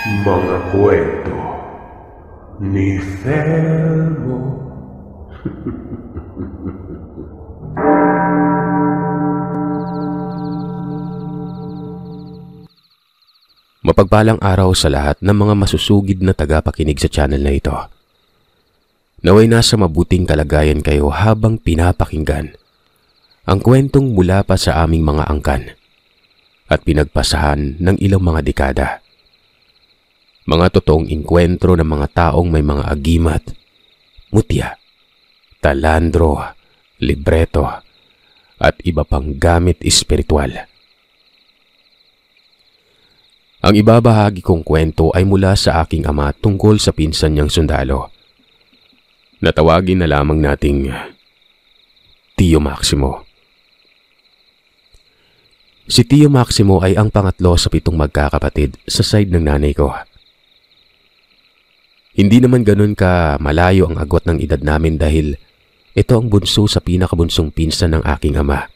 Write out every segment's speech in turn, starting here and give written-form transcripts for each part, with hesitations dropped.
Mga kwento ni Fermo. Mapagpalang araw sa lahat ng mga masusugid na tagapakinig sa channel na ito. Naway nasa mabuting kalagayan kayo habang pinapakinggan ang kwentong mula pa sa aming mga angkan at pinagpasahan ng ilang mga dekada. Mga totoong inkwentro ng mga taong may mga agimat, mutya, talandro, libreto, at iba pang gamit espiritual. Ang ibabahagi kong kwento ay mula sa aking ama tungkol sa pinsan niyang sundalo. Natawagin na lamang nating Tio Maximo. Si Tio Maximo ay ang pangatlo sa 7 magkakapatid sa side ng nanay ko. Hindi naman ganun ka malayo ang agwat ng edad namin dahil ito ang bunso sa pinakabunsong pinsan ng aking ama.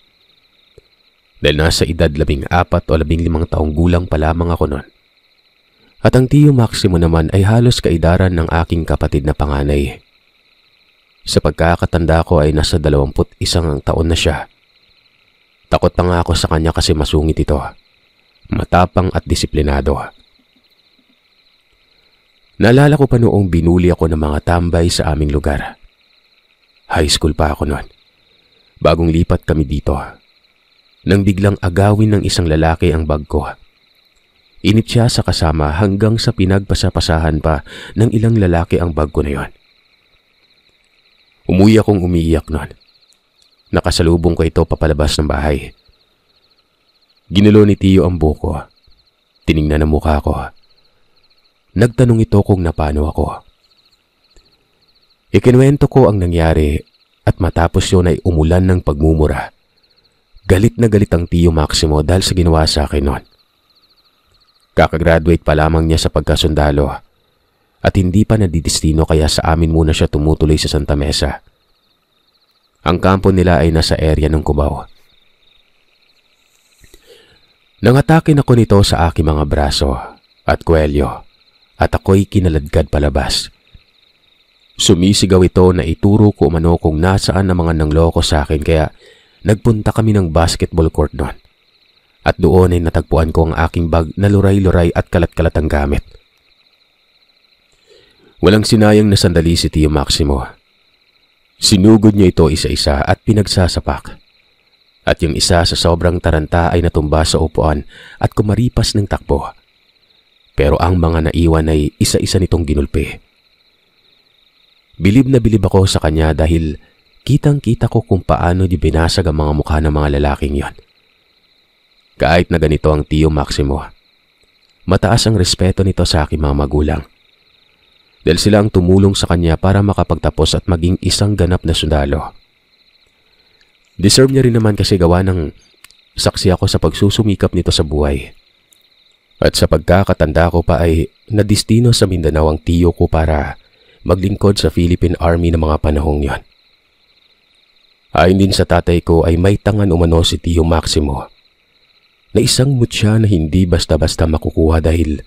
Dahil nasa edad 14 o 15 taong gulang pa lamang ako noon. At ang Tio Maximo naman ay halos kaedaran ng aking kapatid na panganay. Sa pagkakatanda ko ay nasa 21 taon na siya. Takot pa nga ako sa kanya kasi masungit ito. Matapang at disiplinado. Naalala ko pa noong binuli ako ng mga tambay sa aming lugar. High school pa ako noon. Bagong lipat kami dito. Nang biglang agawin ng isang lalaki ang bag ko. Inip siya sa kasama hanggang sa pinagpasapasahan pa ng ilang lalaki ang bag ko na yon. Umuwi akong umiiyak noon. Nakasalubong ko ito papalabas ng bahay. Ginulo ni Tio ang buko. Tiningnan ang mukha ko. Nagtanong ito kung napano ako. Ikinuwento ko ang nangyari at matapos yun ay umulan ng pagmumura. Galit na galit ang Tio Maximo dahil sa ginawa sa akin noon. Kakagraduate pa lamang niya sa pagkasundalo at hindi pa nadidestino kaya sa amin muna siya tumutuloy sa Santa Mesa. Ang kampo nila ay nasa area ng Cubao. Nangatakin ako nito sa aking mga braso at kwelyo at ako'y kinaladkad palabas. Sumisigaw ito na ituro ko umano kung nasaan ang mga nangloko sa akin kaya nagpunta kami ng basketball court doon. At doon ay natagpuan ko ang aking bag na luray-luray at kalat-kalat ang gamit. Walang sinayang na sandali si Tio Maximo. Sinugod niya ito isa-isa at pinagsasapak. At yung isa sa sobrang taranta ay natumba sa upuan at kumaripas ng takbo. Pero ang mga naiwan ay isa-isa nitong ginulpi. Bilib na bilib ako sa kanya dahil kitang-kita ko kung paano di binasag ang mga mukha ng mga lalaking yon. Kahit na ganito ang Tio Maximo, mataas ang respeto nito sa aking mga magulang. Dahil sila ang tumulong sa kanya para makapagtapos at maging isang ganap na sundalo. Deserve niya rin naman kasi gawa ng saksi ako sa pagsusumikap nito sa buhay. At sa pagkakatanda ko pa ay nadistino sa Mindanao ang tiyo ko para maglingkod sa Philippine Army ng mga panahong yon. Ayon din sa tatay ko ay may tangan umano si Tio Maximo na isang mutya na hindi basta-basta makukuha dahil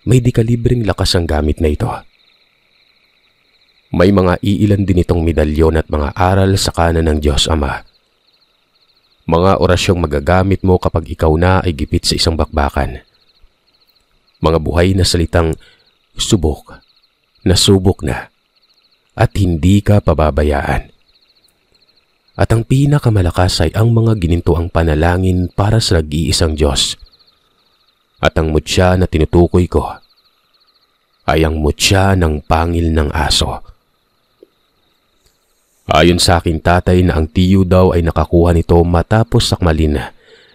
may dekalibreng lakas ang gamit na ito. May mga iilan din itong medalyon at mga aral sa kanan ng Diyos Ama. Mga orasyong magagamit mo kapag ikaw na ay gipit sa isang bakbakan. Mga buhay na salitang subok, nasubok na, at hindi ka pababayaan. At ang pinakamalakas ay ang mga ginintuang panalangin para sa nag-iisang Diyos. At ang mutya na tinutukoy ko ay ang mutya ng pangil ng aso. Ayon sa aking tatay na ang tiyo daw ay nakakuha nito matapos sakmalin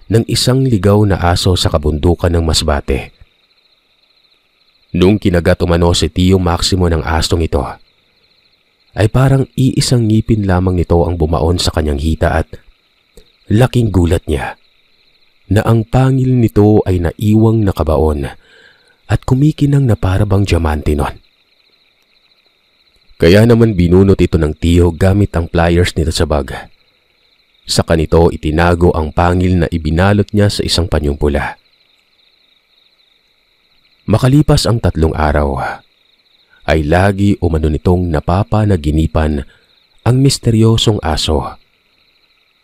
ng isang ligaw na aso sa kabundukan ng Masbate. Nung kinagat umano si Tio Maximo ng asong ito, ay parang iisang ngipin lamang nito ang bumaon sa kanyang hita at laking gulat niya na ang pangil nito ay naiwang nakabaon at kumikinang na para bang diamante nun. Kaya naman binunot ito ng tiyo gamit ang pliers nito sa bag. Sa kanito itinago ang pangil na ibinalot niya sa isang panyong pula. Makalipas ang 3 araw, ay lagi umano nitong napapanaginipan ang misteryosong aso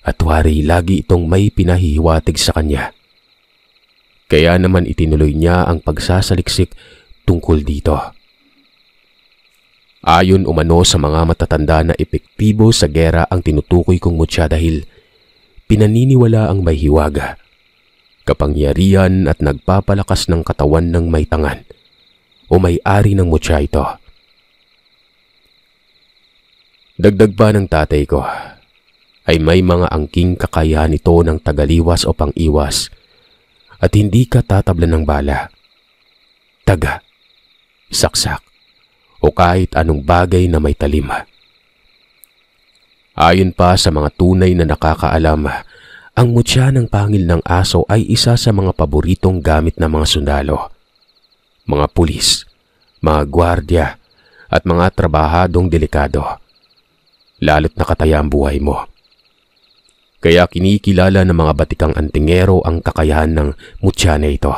at wari lagi itong may pinahihiwatig sa kanya. Kaya naman itinuloy niya ang pagsasaliksik tungkol dito. Ayon umano sa mga matatanda na epektibo sa gera ang tinutukoy kong mutya dahil pinaniniwala ang may hiwaga, kapangyarihan at nagpapalakas ng katawan ng may tangan o may-ari ng mutya ito. Dagdag pa ng tatay ko ay may mga angking kakayahan ito ng tagaliwas o pang-iwas at hindi ka tatablan ng bala, taga, saksak o kahit anong bagay na may talim. Ayon pa sa mga tunay na nakakaalam, ang mutya ng pangil ng aso ay isa sa mga paboritong gamit ng mga sundalo, mga pulis, mga gwardya at mga trabahadong delikado, lalo't nakataya ang buhay mo. Kaya kinikilala ng mga batikang antingero ang kakayahan ng mutya na ito.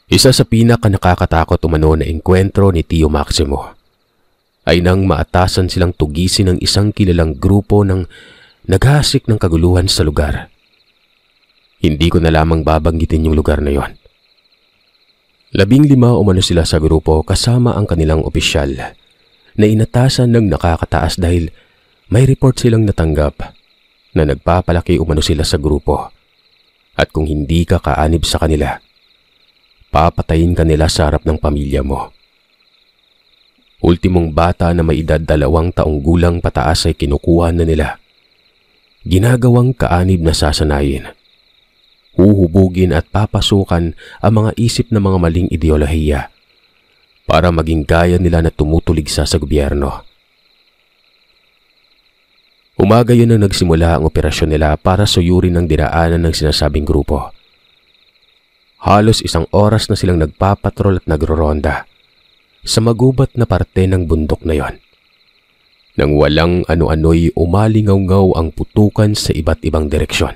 Isa sa pinaka-nakakatakot umano na engkwentro ni Tio Maximo ay nang maatasan silang tugisin ng isang kilalang grupo ng naghasik ng kaguluhan sa lugar. Hindi ko na lamang babanggitin yung lugar na yon. 15 umano sila sa grupo kasama ang kanilang opisyal na inatasan ng nakakataas dahil may report silang natanggap na nagpapalaki umano sila sa grupo at kung hindi ka kaanib sa kanila, papatayin ka nila sa harap ng pamilya mo. Ultimong bata na may edad 2 taong gulang pataas ay kinukuha na nila. Ginagawang kaanib na sasanayin. Huhubugin at papasukan ang mga isip ng mga maling ideolohiya para maging gaya nila na tumutuligsa sa gobyerno. Umaga yun ang nagsimula ang operasyon nila para suyurin ang dinaanan ng sinasabing grupo. Halos 1 oras na silang nagpapatrol at nagroronda sa magubat na parte ng bundok na yon. Nang walang ano-ano'y umalingaw-ngaw ang putukan sa iba't ibang direksyon.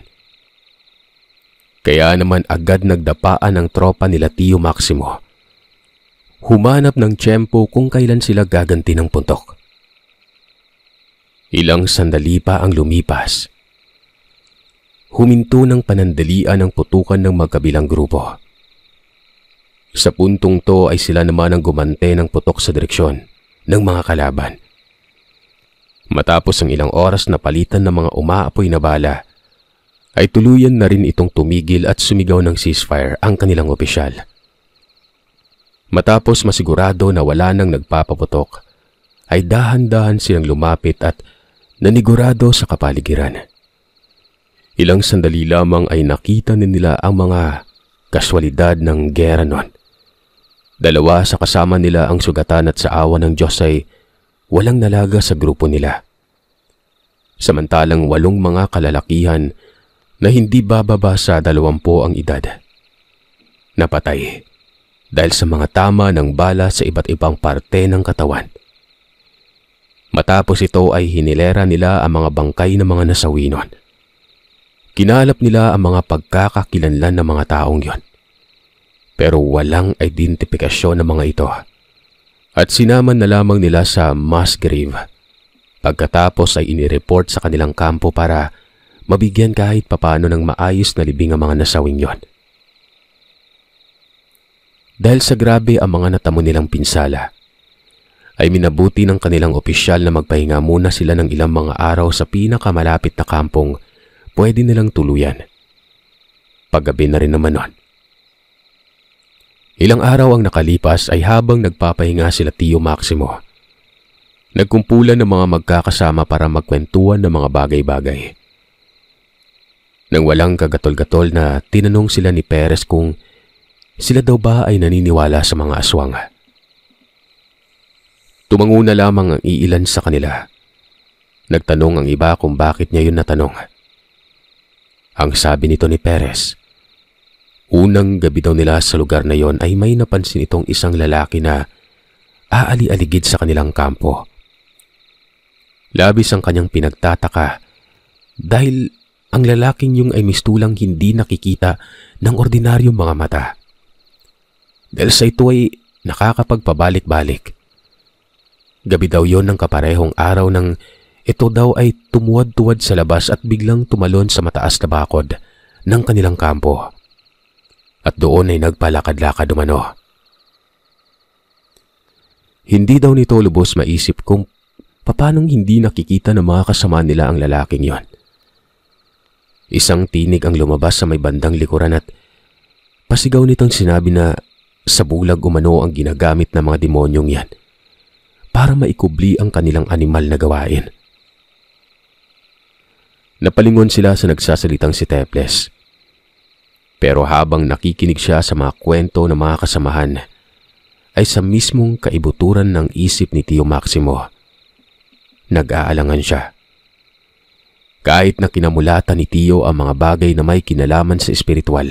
Kaya naman agad nagdapaan ang tropa nila Tio Maximo. Humanap ng tiyempo kung kailan sila gaganti ng puntok. Ilang sandali pa ang lumipas. Huminto ng panandalian ang putukan ng magkabilang grupo. Sa puntong to ay sila naman ang gumante ng putok sa direksyon ng mga kalaban. Matapos ang ilang oras na palitan ng mga umaapoy na bala, ay tuluyan na rin itong tumigil at sumigaw ng ceasefire ang kanilang opisyal. Matapos masigurado na wala nang nagpapaputok, ay dahan-dahan silang lumapit at nanigurado sa kapaligiran. Ilang sandali lamang ay nakita nila ang mga kaswalidad ng gera nun. 2 sa kasama nila ang sugatan at sa awa ng Diyos ay walang nalaga sa grupo nila. Samantalang 8 mga kalalakihan na hindi bababa sa 20 ang edad napatay dahil sa mga tama ng bala sa iba't ibang parte ng katawan. Matapos ito ay hinilera nila ang mga bangkay ng mga nasawi nun. Kinalap nila ang mga pagkakakilanlan ng mga taong yon. Pero walang identifikasyon ng mga ito. At sinaman na lamang nila sa mass grave. Pagkatapos ay inireport sa kanilang kampo para mabigyan kahit papano ng maayos na libing ang mga nasawing yon. Dahil sa grabe ang mga natamo nilang pinsala, ay minabuti ng kanilang opisyal na magpahinga muna sila ng ilang mga araw sa pinakamalapit na kampong pwede nilang tuluyan. Paggabi na rin naman nun. Ilang araw ang nakalipas ay habang nagpapahinga sila Tio Maximo, nagkumpulan ng mga magkakasama para magkwentuhan ng mga bagay-bagay. Nang walang kagatol-gatol na tinanong sila ni Perez kung sila daw ba ay naniniwala sa mga aswang. Tumango na lamang ang iilan sa kanila. Nagtanong ang iba kung bakit niya yun natanong. Ang sabi nito ni Perez, unang gabi daw nila sa lugar na yon ay may napansin itong isang lalaki na aali-aligid sa kanilang kampo. Labis ang kanyang pinagtataka dahil ang lalaking yung ay mistulang hindi nakikita ng ordinaryong mga mata. Dahil sa ito ay nakakapagpabalik-balik. Gabi daw yon ng kaparehong araw nang ito daw ay tumuwad-tuwad sa labas at biglang tumalon sa mataas na bakod ng kanilang kampo. At doon ay nagpalakad-lakad umano. Hindi daw nito lubos maisip kung papanong hindi nakikita ng mga kasama nila ang lalaking yon. Isang tinig ang lumabas sa may bandang likuran at pasigaw nitong sinabi na sa bulag umano ang ginagamit ng mga demonyong yan para maikubli ang kanilang animal na gawain. Napalingon sila sa nagsasalitang si Teples. Pero habang nakikinig siya sa mga kwento ng mga kasamahan, ay sa mismong kaibuturan ng isip ni Tio Maximo, nag-aalangan siya. Kahit na kinamulatan ni Tio ang mga bagay na may kinalaman sa espiritual,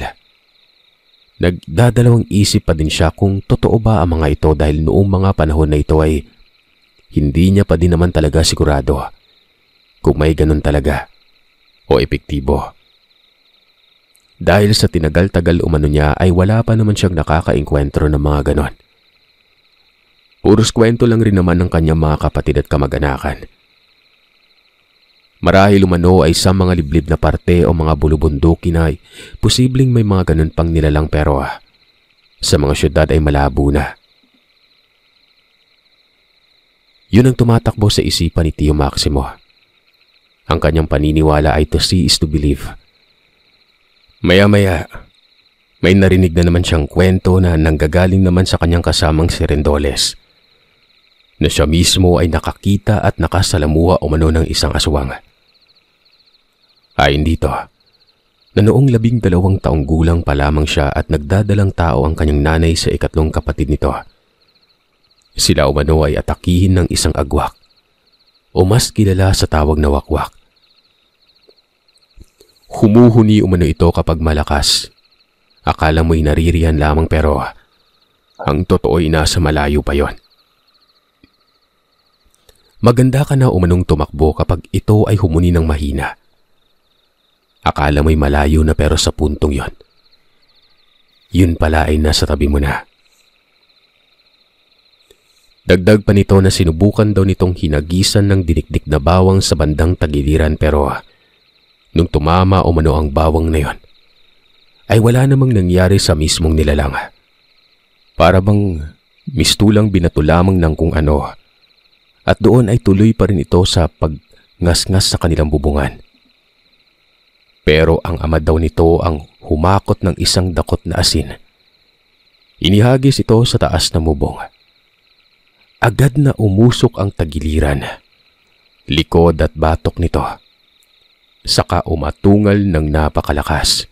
nagdadalawang isip pa din siya kung totoo ba ang mga ito dahil noong mga panahon na ito ay hindi niya pa din naman talaga sigurado kung may ganun talaga o epektibo. Dahil sa tinagal-tagal umano niya ay wala pa naman siyang nakakaengkwentro ng mga ganon. Puros kwento lang rin naman ng kanyang mga kapatid at kamag-anakan. Marahil umano ay sa mga liblib na parte o mga bulubundukin ay posibleng may mga ganun pang nilalang pero sa mga syudad ay malabo na. Yun ang tumatakbo sa isipan ni Tio Maximo. Ang kanyang paniniwala ay to see is to believe. Maya-maya, may narinig na naman siyang kwento na nanggagaling naman sa kanyang kasamang si Rendoles, na siya mismo ay nakakita at nakasalamuha umano ng isang aswang. Ayon dito, na noong 12 taong gulang pa lamang siya at nagdadalang tao ang kanyang nanay sa ikatlong kapatid nito. Sila umano ay atakihin ng isang agwak, o mas kilala sa tawag na wakwak. Humuhuni umano ito kapag malakas. Akala mo'y naririyan lamang pero ang totoo ay nasa malayo pa yon. Maganda ka na umanong tumakbo kapag ito ay humuni ng mahina. Akala mo'y malayo na pero sa puntong yon, yun pala ay nasa tabi mo na. Dagdag pa nito na sinubukan daw nitong hinagisan ng dinikdik na bawang sa bandang tagiliran pero nung tumama umano ang bawang na yon, ay wala namang nangyari sa mismong nilalang. Para bang mistulang binato lamang ng kung ano at doon ay tuloy pa rin ito sa pagngas-ngas sa kanilang bubungan. Pero ang ama daw nito ang humakot ng isang dakot na asin. Inihagis ito sa taas na bubong. Agad na umusok ang tagiliran, likod at batok nito. Saka umatungal ng napakalakas.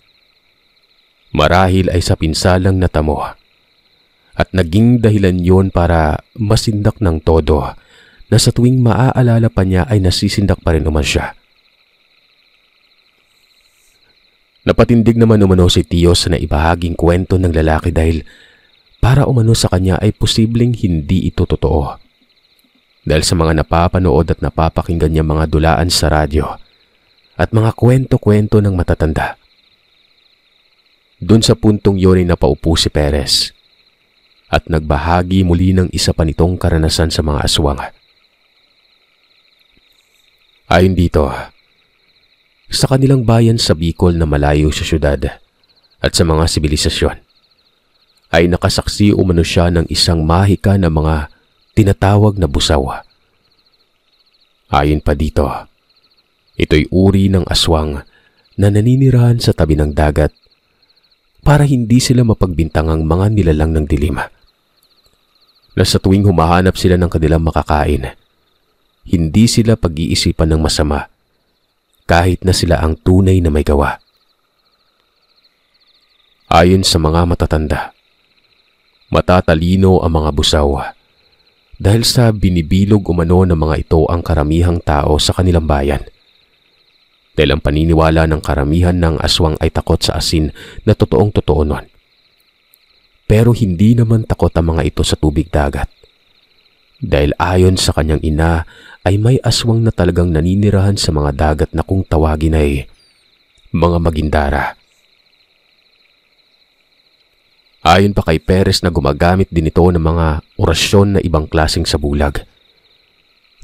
Marahil ay sa pinsalang natamo at naging dahilan yon para masindak ng todo na sa tuwing maaalala pa niya ay nasisindak pa rin naman siya. Napatindig naman umano si Tio sa naibahaging kwento ng lalaki dahil para umano sa kanya ay posibleng hindi ito totoo. Dahil sa mga napapanood at napapakinggan niya mga dulaan sa radyo at mga kwento-kwento ng matatanda. Doon sa puntong yun ay napaupo si Perez at nagbahagi muli ng isa pa nitong karanasan sa mga aswang. Ayon dito, sa kanilang bayan sa Bicol na malayo sa syudad at sa mga sibilisasyon, ay nakasaksi umano siya ng isang mahika na mga tinatawag na busaw. Ayon pa dito, ito'y uri ng aswang na naninirahan sa tabi ng dagat para hindi sila mapagbintangang mga nilalang ng dilim. Na sa tuwing humahanap sila ng kanilang makakain, hindi sila pag-iisipan ng masama kahit na sila ang tunay na may gawa. Ayon sa mga matatanda, matatalino ang mga busaw dahil sa binibilog umano ng mga ito ang karamihang tao sa kanilang bayan. Dahil ang paniniwala ng karamihan ng aswang ay takot sa asin na totoong totoo nun. Pero hindi naman takot ang mga ito sa tubig dagat. Dahil ayon sa kanyang ina ay may aswang na talagang naninirahan sa mga dagat na kung tawagin ay mga magindara. Ayon pa kay Perez na gumagamit din ito ng mga orasyon na ibang klaseng sabulag.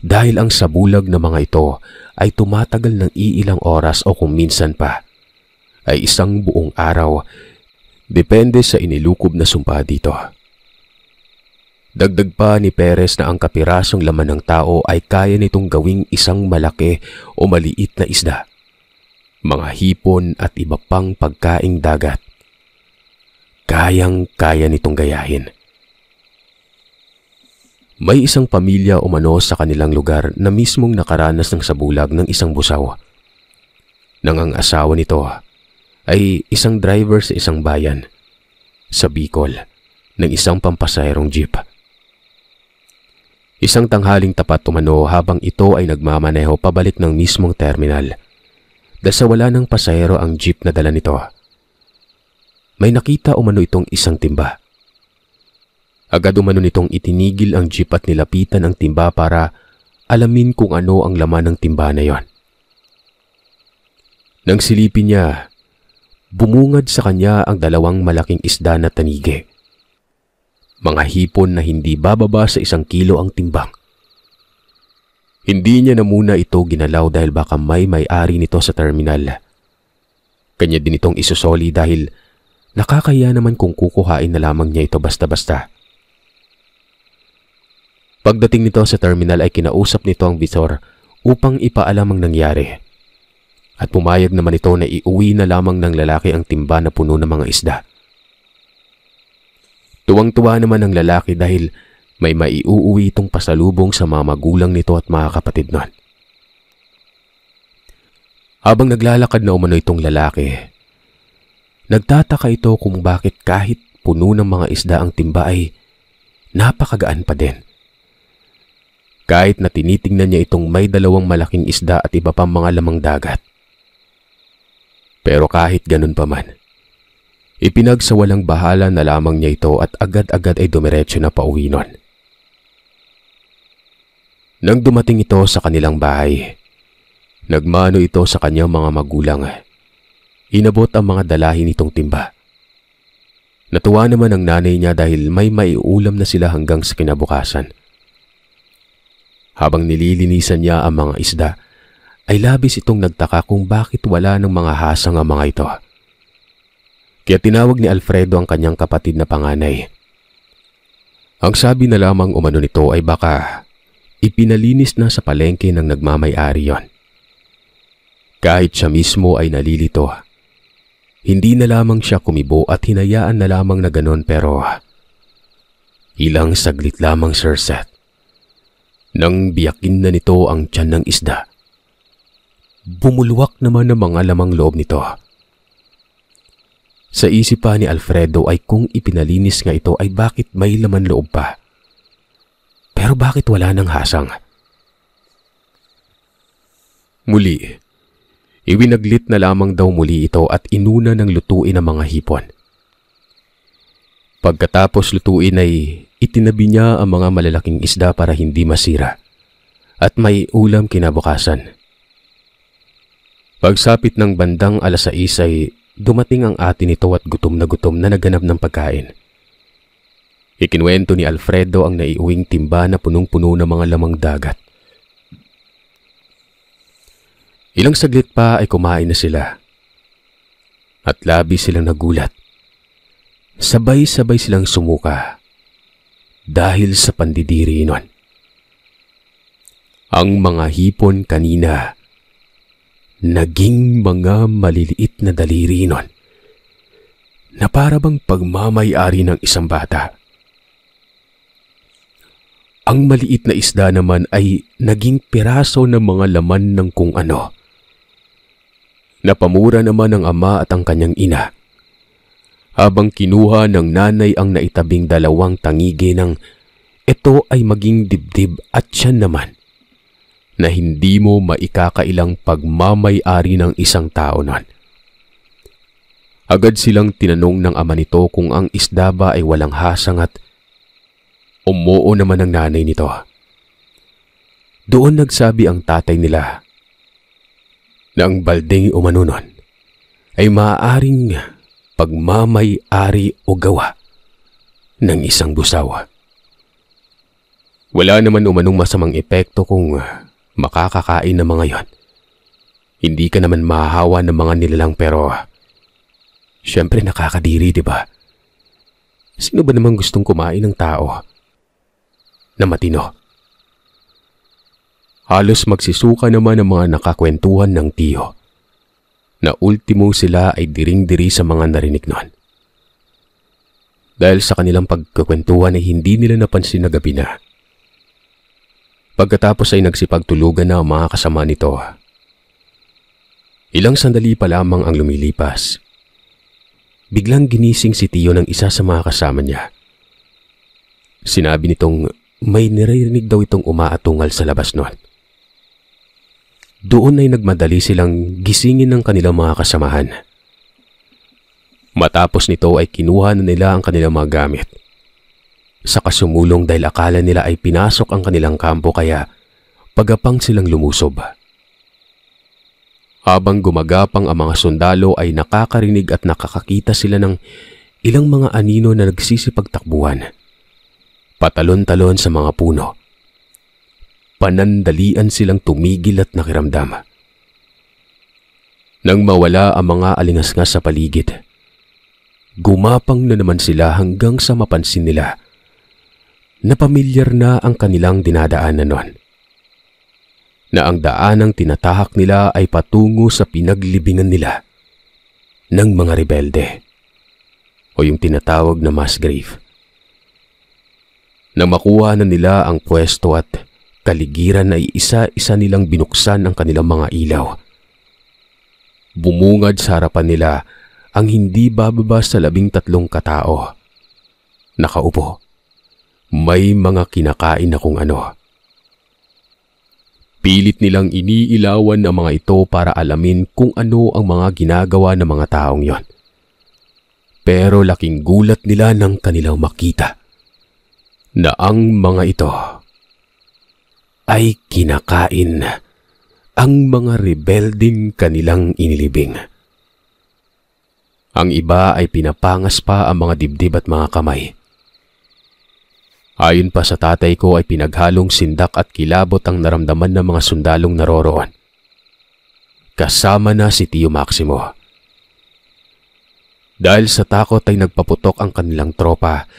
Dahil ang sabulag na mga ito ay tumatagal ng iilang oras o kung minsan pa ay isang buong araw, depende sa inilukob na sumpa dito. Dagdag pa ni Perez na ang kapirasong laman ng tao ay kaya nitong gawing isang malaki o maliit na isda, mga hipon at iba pang pagkaing dagat. Kayang-kaya nitong gayahin. May isang pamilya umano sa kanilang lugar na mismong nakaranas ng sabulag ng isang busaw. Nang ang asawa nito ay isang driver sa isang bayan, sa Bicol, ng isang pampasaherong jeep. Isang tanghaling tapat umano habang ito ay nagmamaneho pabalik ng mismong terminal. Dahil sa wala ng pasahero ang jeep na dala nito, may nakita umano itong isang timba. Agad umano nitong itinigil ang jeep at nilapitan ang timba para alamin kung ano ang laman ng timba na yon. Nang silipin niya, bumungad sa kanya ang dalawang malaking isda na tanige. Mga hipon na hindi bababa sa 1 kilo ang timbang. Hindi niya na muna ito ginalaw dahil baka may-ari nito sa terminal. Kanya din itong isusoli dahil nakakaya naman kung kukuhain na lamang niya ito basta-basta. Pagdating nito sa terminal ay kinausap nito ang bisor upang ipaalam ang nangyari. At pumayag naman ito na iuwi na lamang ng lalaki ang timba na puno ng mga isda. Tuwang-tuwa naman ang lalaki dahil may maiuuwi itong pasalubong sa mga magulang nito at mga kapatid nun. Habang naglalakad na umano itong lalaki, nagtataka ito kung bakit kahit puno ng mga isda ang timba ay napakagaan pa din. Kahit na tinitingnan niya itong may 2 malaking isda at iba pang mga lamang dagat. Pero kahit ganun pa man, ipinagsawalang bahala na lamang niya ito at agad-agad ay dumiretso na pauwi nun. Nang dumating ito sa kanilang bahay, nagmano ito sa kanyang mga magulang. Inabot ang mga dalahin nitong timba. Natuwa naman ang nanay niya dahil may maiulam na sila hanggang sa kinabukasan. Habang nililinisan niya ang mga isda, ay labis itong nagtaka kung bakit wala ng mga hasang ang mga ito. Kaya tinawag ni Alfredo ang kanyang kapatid na panganay. Ang sabi na lamang umano nito ay baka ipinalinis na sa palengke ng nagmamay-ari yon. Kahit siya mismo ay nalilito, hindi na lamang siya kumibo at hinayaan na lamang na ganon pero ilang saglit lamang, Sir Seth, nang biyakin na nito ang tiyan ng isda, bumulwak naman ang mga lamang loob nito. Sa isip pa ni Alfredo ay kung ipinalinis nga ito ay bakit may laman loob pa. Pero bakit wala ng hasang? Muli, iwinaglit na lamang daw muli ito at inuna ng lutuin ang mga hipon. Pagkatapos lutuin ay itinabi niya ang mga malalaking isda para hindi masira at may ulam kinabukasan. Pagsapit ng bandang 6:00 ay dumating ang ate nito at gutom na naghanap ng pagkain. Ikinuwento ni Alfredo ang naiuwing timba na punong-puno ng mga lamang dagat. Ilang saglit pa ay kumain na sila. At labis silang nagulat. Sabay-sabay silang sumuka dahil sa pandidiri nun. Ang mga hipon kanina naging mga maliliit na daliri nun na para bang pagmamay-ari ng isang bata. Ang maliit na isda naman ay naging piraso ng mga laman ng kung ano. Napamura naman ng ama at ang kanyang ina, habang kinuha ng nanay ang naitabing 2 tangige ng ito ay maging dibdib at tiyan naman na hindi mo maikakailang pagmamay-ari ng isang tao nun. Agad silang tinanong ng ama nito kung ang isda ba ay walang hasang at umuo naman ang nanay nito. Doon nagsabi ang tatay nila na ang baldeng umano nun ay maaaring pagmamay-ari o gawa ng isang busaw. Wala naman umanong masamang epekto kung makakakain ng mga yon. Hindi ka naman mahahawa ng mga nilalang pero syempre nakakadiri, di ba? Sino ba namang gustong kumain ng tao na matino? Halos magsisuka naman ang mga nakakwentuhan ng tiyo na ultimo sila ay diring-diri sa mga narinig noon. Dahil sa kanilang pagkakwentuhan ay hindi nila napansin na gabi na. Pagkatapos ay nagsipagtulugan na ang mga kasama nito. Ilang sandali pa lamang ang lumilipas. Biglang ginising si Tiyo ng isa sa mga kasama niya. Sinabi nitong may naririnig daw itong umaatungal sa labas noon. Doon ay nagmadali silang gisingin ng kanilang mga kasamahan. Matapos nito ay kinuha na nila ang kanilang mga gamit. Sa kasumulong dahil akala nila ay pinasok ang kanilang kampo kaya pagapang silang lumusob. Habang gumagapang ang mga sundalo ay nakakarinig at nakakakita sila ng ilang mga anino na nagsisipagtakbuhan. Patalon-talon sa mga puno. Panandalian silang tumigil at nakiramdam. Nang mawala ang mga alingasngas sa paligid, gumapang na naman sila hanggang sa mapansin nila na pamilyar na ang kanilang dinadaanan noon. Na ang daanang tinatahak nila ay patungo sa pinaglibingan nila ng mga rebelde o yung tinatawag na mass grave. Nang makuha na nila ang pwesto at kaligiran ay isa-isa nilang binuksan ang kanilang mga ilaw. Bumungad sa harapan nila ang hindi bababa sa 13 katao. Nakaupo. May mga kinakain na kung ano. Pilit nilang iniilawan ang mga ito para alamin kung ano ang mga ginagawa ng mga taong yon. Pero laking gulat nila nang kanilang makita na ang mga ito ay kinakain ang mga rebelding kanilang inilibing. Ang iba ay pinapangas pa ang mga dibdib at mga kamay. Ayon pa sa tatay ko ay pinaghalong sindak at kilabot ang naramdaman ng mga sundalong naroroon. Kasama na si Tio Maximo. Dahil sa takot ay nagpaputok ang kanilang tropa,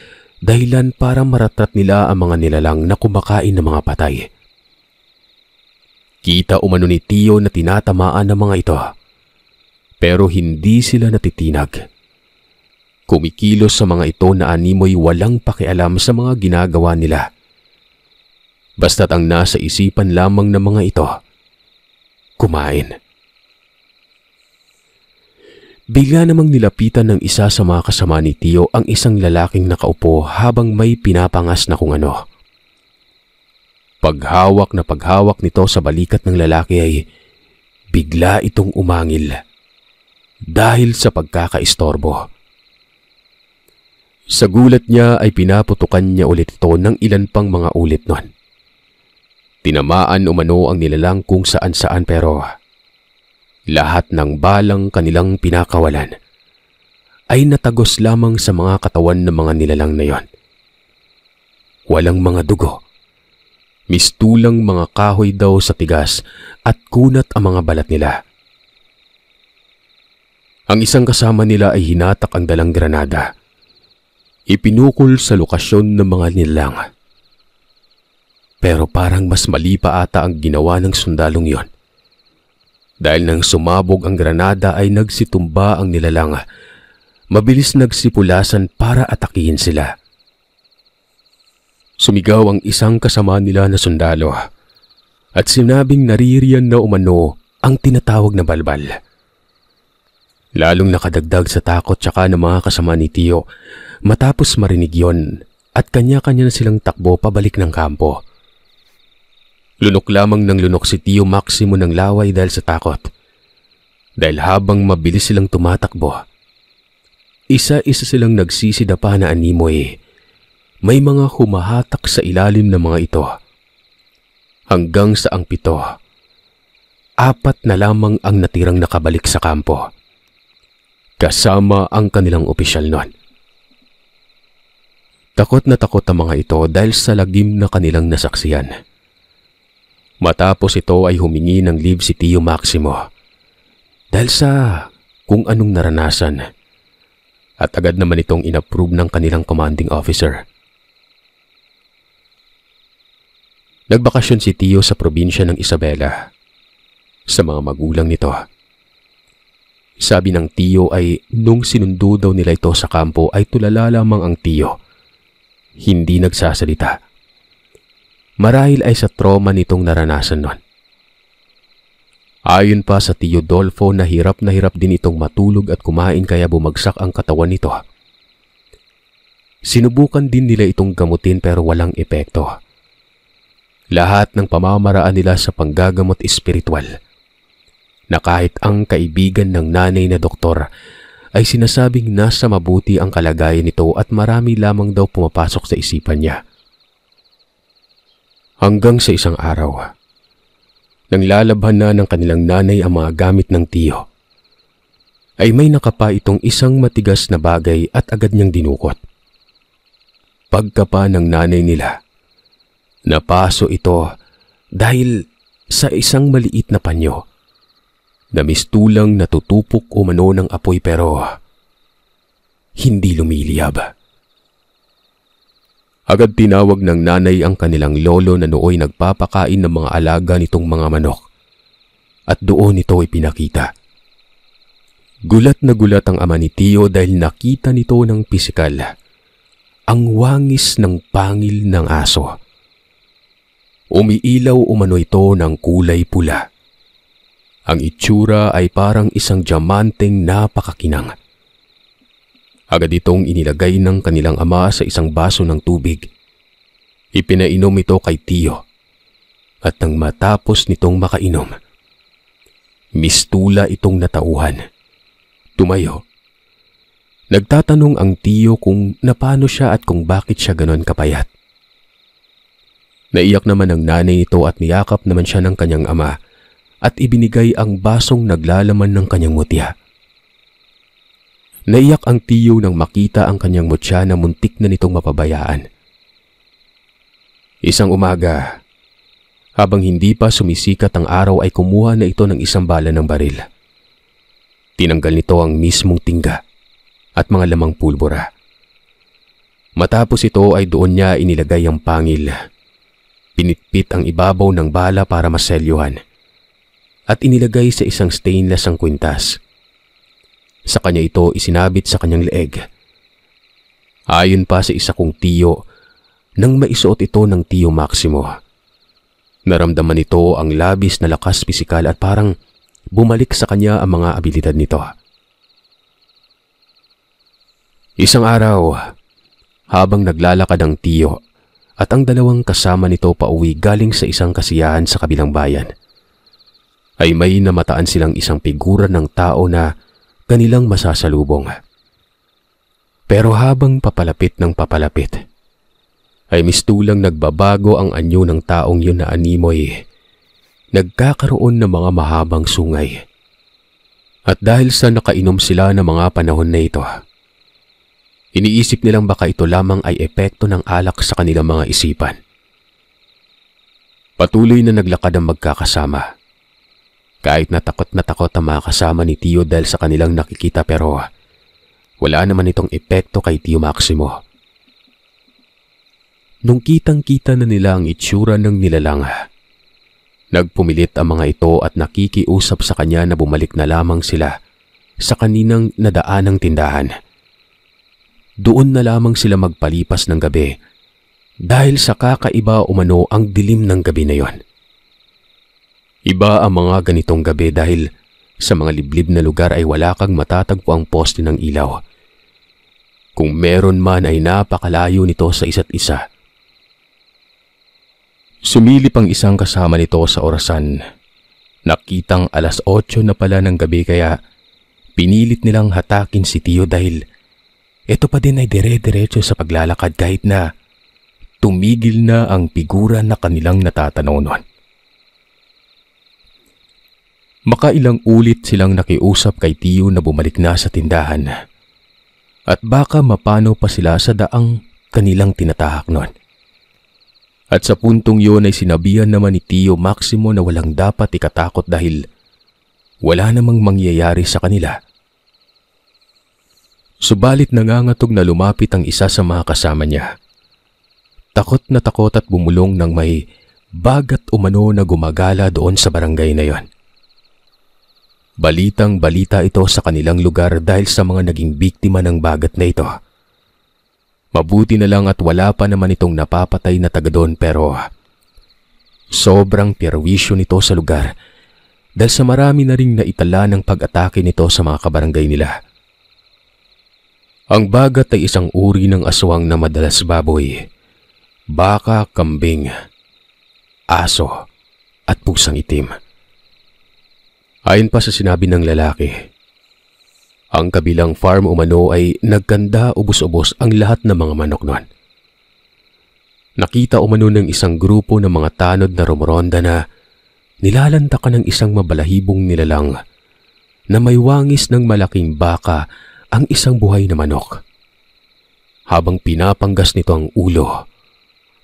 dahilan para maratrat nila ang mga nilalang na kumakain ng mga patay. Kita umano ni Tio na tinatamaan ng mga ito, pero hindi sila natitinag. Kumikilos sa mga ito na animoy walang pakialam sa mga ginagawa nila. Basta't ang nasa isipan lamang ng mga ito, kumain. Bigla namang nilapitan ng isa sa mga kasama ni Tio ang isang lalaking nakaupo habang may pinapangas na kung ano. Paghawak nito sa balikat ng lalaki ay bigla itong umangil dahil sa pagkakaistorbo. Sa gulat niya ay pinaputukan niya ulit ito ng ilan pang mga ulit nun. Tinamaan umano ang nilalang kung saan-saan pero lahat ng balang kanilang pinakawalan ay natagos lamang sa mga katawan ng mga nilalang na yon. Walang mga dugo. Mistulang mga kahoy daw sa tigas at kunat ang mga balat nila. Ang isang kasama nila ay hinatak ang dalang granada. Ipinukol sa lokasyon ng mga nilalang. Pero parang mas mali pa ata ang ginawa ng sundalong yon. Dahil nang sumabog ang granada ay nagsitumba ang nilalang. Mabilis nagsipulasan para atakihin sila. Sumigaw ang isang kasama nila na sundalo at sinabing naririyan na umano ang tinatawag na balbal. Lalong nakadagdag sa takot tsaka ng mga kasama ni Tio matapos marinig yon at kanya-kanya na silang takbo pabalik ng kampo. Lunok lamang ng lunok si Tio Maximo ng laway dahil sa takot. Dahil habang mabilis silang tumatakbo, isa-isa silang nagsisidapa na animoy. May mga humahatak sa ilalim ng mga ito. Hanggang sa ang 7, 4 na lamang ang natirang nakabalik sa kampo. kasama ang kanilang opisyal noon. Takot na takot ang mga ito dahil sa lagim na kanilang nasaksihan. Matapos ito ay humingi ng leave si Tio Maximo dahil sa kung anong naranasan at agad naman itong inapprove ng kanilang commanding officer. Nagbakasyon si Tio sa probinsya ng Isabela sa mga magulang nito. Sabi ng Tio ay nung sinundo daw nila ito sa kampo ay tulala lamang ang Tio. Hindi nagsasalita. Marahil ay sa trauma nitong naranasan nun. Ayon pa sa Tio Dolfo na hirap din itong matulog at kumain kaya bumagsak ang katawan nito. Sinubukan din nila itong gamutin pero walang epekto. Lahat ng pamamaraan nila sa panggagamot espiritual na kahit ang kaibigan ng nanay na doktor ay sinasabing nasa mabuti ang kalagayan nito at marami lamang daw pumapasok sa isipan niya. Hanggang sa isang araw, nang lalabhan na ng kanilang nanay ang mga gamit ng Tio, ay may nakapa itong isang matigas na bagay at agad niyang dinukot. Pagkapa ng nanay nila, napaso ito dahil sa isang maliit na panyo na mistulang natutupok umano ng apoy pero hindi lumiliyab. Agad tinawag ng nanay ang kanilang lolo na nooy nagpapakain ng mga alaga nitong mga manok at doon ito ipinakita. Gulat na gulat ang ama ni Tio dahil nakita nito ng pisikal ang wangis ng pangil ng aso. Umiilaw umano ito ng kulay pula. Ang itsura ay parang isang diamanteng napakakinang. Agad itong inilagay ng kanilang ama sa isang baso ng tubig. Ipinainom ito kay Tio. At nang matapos nitong makainom, mistula itong natauhan. Tumayo. Nagtatanong ang Tio kung napano siya at kung bakit siya ganon kapayat. Naiyak naman ang nanay nito at niyakap naman siya ng kanyang ama at ibinigay ang basong naglalaman ng kanyang mutya. Naiyak ang Tio nang makita ang kanyang mutya na muntik na nitong mapabayaan. Isang umaga, habang hindi pa sumisikat ang araw ay kumuha na ito ng isang bala ng baril. Tinanggal nito ang mismong tingga at mga lamang pulbura. Matapos ito ay doon niya inilagay ang pangil. Pinitpit ang ibabaw ng bala para maselyuhan at inilagay sa isang stainless ang kwintas. Sa kanya ito isinabit sa kanyang leeg. Ayon pa sa isa kong Tio, nang maisuot ito ng Tio Maximo, naramdaman nito ang labis na lakas pisikal at parang bumalik sa kanya ang mga abilidad nito. Isang araw, habang naglalakad ang Tio at ang dalawang kasama nito pauwi galing sa isang kasiyahan sa kabilang bayan, ay may namataan silang isang figura ng tao na kanilang masasalubong. Pero habang papalapit ng papalapit, ay mistulang nagbabago ang anyo ng taong yun na animoy. Nagkakaroon ng mga mahabang sungay. At dahil sa nakainom sila ng mga panahon na ito, iniisip nilang baka ito lamang ay epekto ng alak sa kanilang mga isipan. Patuloy na naglakad ang magkakasama. Kahit natakot ang mga kasama ni Tio dahil sa kanilang nakikita pero wala naman itong epekto kay Tio Maximo. Nung kitang-kita na nila ang itsura ng nilalang, nagpumilit ang mga ito at nakikiusap sa kanya na bumalik na lamang sila sa kaninang nadaanang tindahan. Doon na lamang sila magpalipas ng gabi dahil sa kakaiba umano ang dilim ng gabi na yon. Iba ang mga ganitong gabi dahil sa mga liblib na lugar ay wala kang matatagpo ang poste ng ilaw. Kung meron man ay napakalayo nito sa isa't isa. Sumilip ang isang kasama nito sa orasan. Nakitang 8:00 na pala ng gabi kaya pinilit nilang hatakin si Tio dahil ito pa din ay dire-diretso sa paglalakad kahit na tumigil na ang figura na kanilang natatanaw noon. Makailang ulit silang nakiusap kay Tiyo na bumalik na sa tindahan at baka mapano pa sila sa daang kanilang tinatahak noon. At sa puntong yun ay sinabihan naman ni Tio Maximo na walang dapat ikatakot dahil wala namang mangyayari sa kanila. Subalit nangangatog na lumapit ang isa sa mga kasama niya. Takot na takot at bumulong ng may bagat umano na gumagala doon sa barangay na yon. Balitang-balita ito sa kanilang lugar dahil sa mga naging biktima ng bagat na ito. Mabuti na lang at wala pa naman itong napapatay na taga doon pero sobrang perwisyo nito sa lugar dahil sa marami na ring naitala ng pag-atake nito sa mga kabarangay nila. Ang bagat ay isang uri ng aswang na madalas baboy, baka, kambing, aso at pusang itim. Ayon pa sa sinabi ng lalaki, ang kabilang farm umano ay nagkanda ubos-ubos ang lahat ng mga manok noon. Nakita umano ng isang grupo ng mga tanod na rumoronda na nilalantakan ng isang mabalahibong nilalang na may wangis ng malaking baka ang isang buhay na manok. Habang pinapanggas nito ang ulo,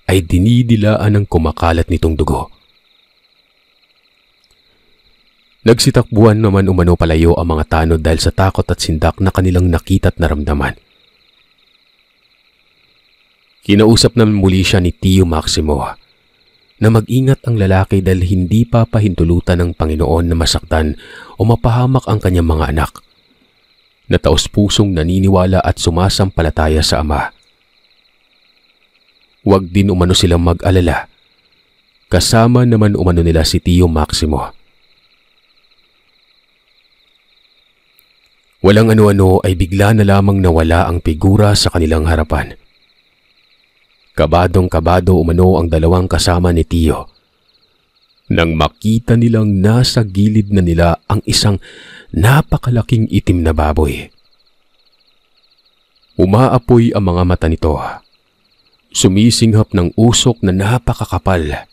ay dinidilaan ng kumakalat nitong dugo. Nagsitakbuhan naman umano palayo ang mga tanod dahil sa takot at sindak na kanilang nakita at naramdaman. Kinausap naman muli siya ni Tio Maximo na mag-ingat ang lalaki dahil hindi pa pahintulutan ng Panginoon na masaktan o mapahamak ang kanyang mga anak, na taos-pusong naniniwala at sumasampalataya sa Ama. Huwag din umano silang mag-alala, kasama naman umano nila si Tio Maximo. Walang ano-ano ay bigla na lamang nawala ang figura sa kanilang harapan. Kabadong-kabado umano ang dalawang kasama ni Tio nang makita nilang nasa gilid na nila ang isang napakalaking itim na baboy. Umaapoy ang mga mata nito. Sumisinghap ng usok na napakakapal.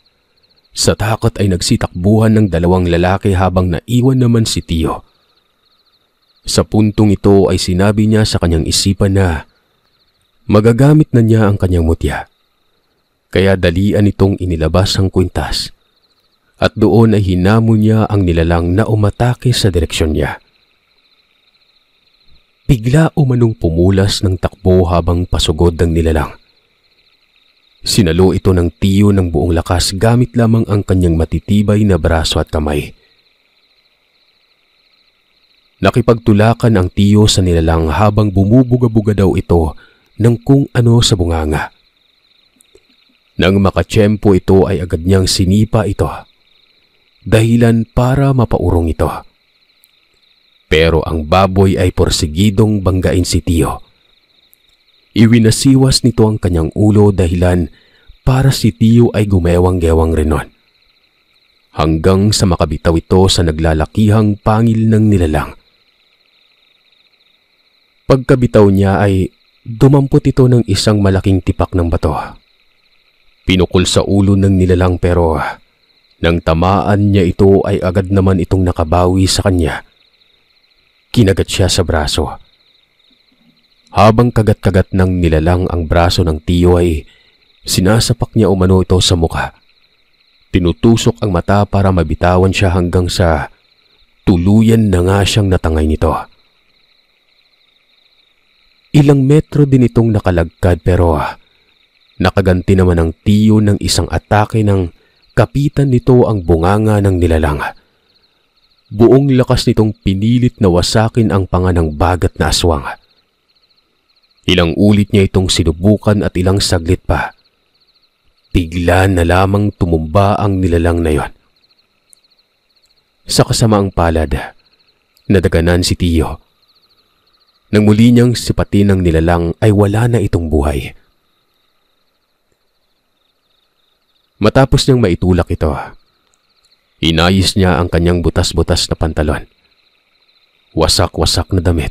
Sa takot ay nagsitakbuhan ng dalawang lalaki habang naiwan naman si Tio. Sa puntong ito ay sinabi niya sa kanyang isipan na magagamit na niya ang kanyang mutya. Kaya dalian itong inilabas ang kwintas at doon ay hinamon niya ang nilalang na umatake sa direksyon niya. Bigla umanong pumulas ng takbo habang pasugod ng nilalang. Sinalo ito ng Tio ng buong lakas gamit lamang ang kanyang matitibay na braso at kamay. Nakipagtulakan ang Tio sa nilalang habang bumubuga-buga daw ito ng kung ano sa bunganga. Nang makatsyempo ito ay agad niyang sinipa ito, dahilan para mapaurong ito. Pero ang baboy ay porsigidong banggain si Tio. Iwinasiwas nito ang kanyang ulo dahilan para si Tio ay gumewang-gewang rin nun. Hanggang sa makabitaw ito sa naglalakihang pangil ng nilalang. Pagkabitaw niya ay dumampot ito ng isang malaking tipak ng bato. Pinukol sa ulo ng nilalang pero nang tamaan niya ito ay agad naman itong nakabawi sa kanya. Kinagat siya sa braso. Habang kagat-kagat ng nilalang ang braso ng Tio ay sinasapak niya umano ito sa mukha. Tinutusok ang mata para mabitawan siya hanggang sa tuluyan na nga siyang natangay nito. Ilang metro din itong nakalagkad pero nakaganti naman ang Tio ng isang atake ng kapitan nito ang bunganga ng nilalang. Buong lakas nitong pinilit na wasakin ang panga ng bagat na aswang. Ilang ulit niya itong sinubukan at ilang saglit pa. Bigla na lamang tumumba ang nilalang na yon. Sa kasamaang palad, nadaganan si Tio. Nang muli niyang sipatin ng nilalang ay wala na itong buhay. Matapos niyang maitulak ito, inayos niya ang kanyang butas-butas na pantalon. Wasak-wasak na damit,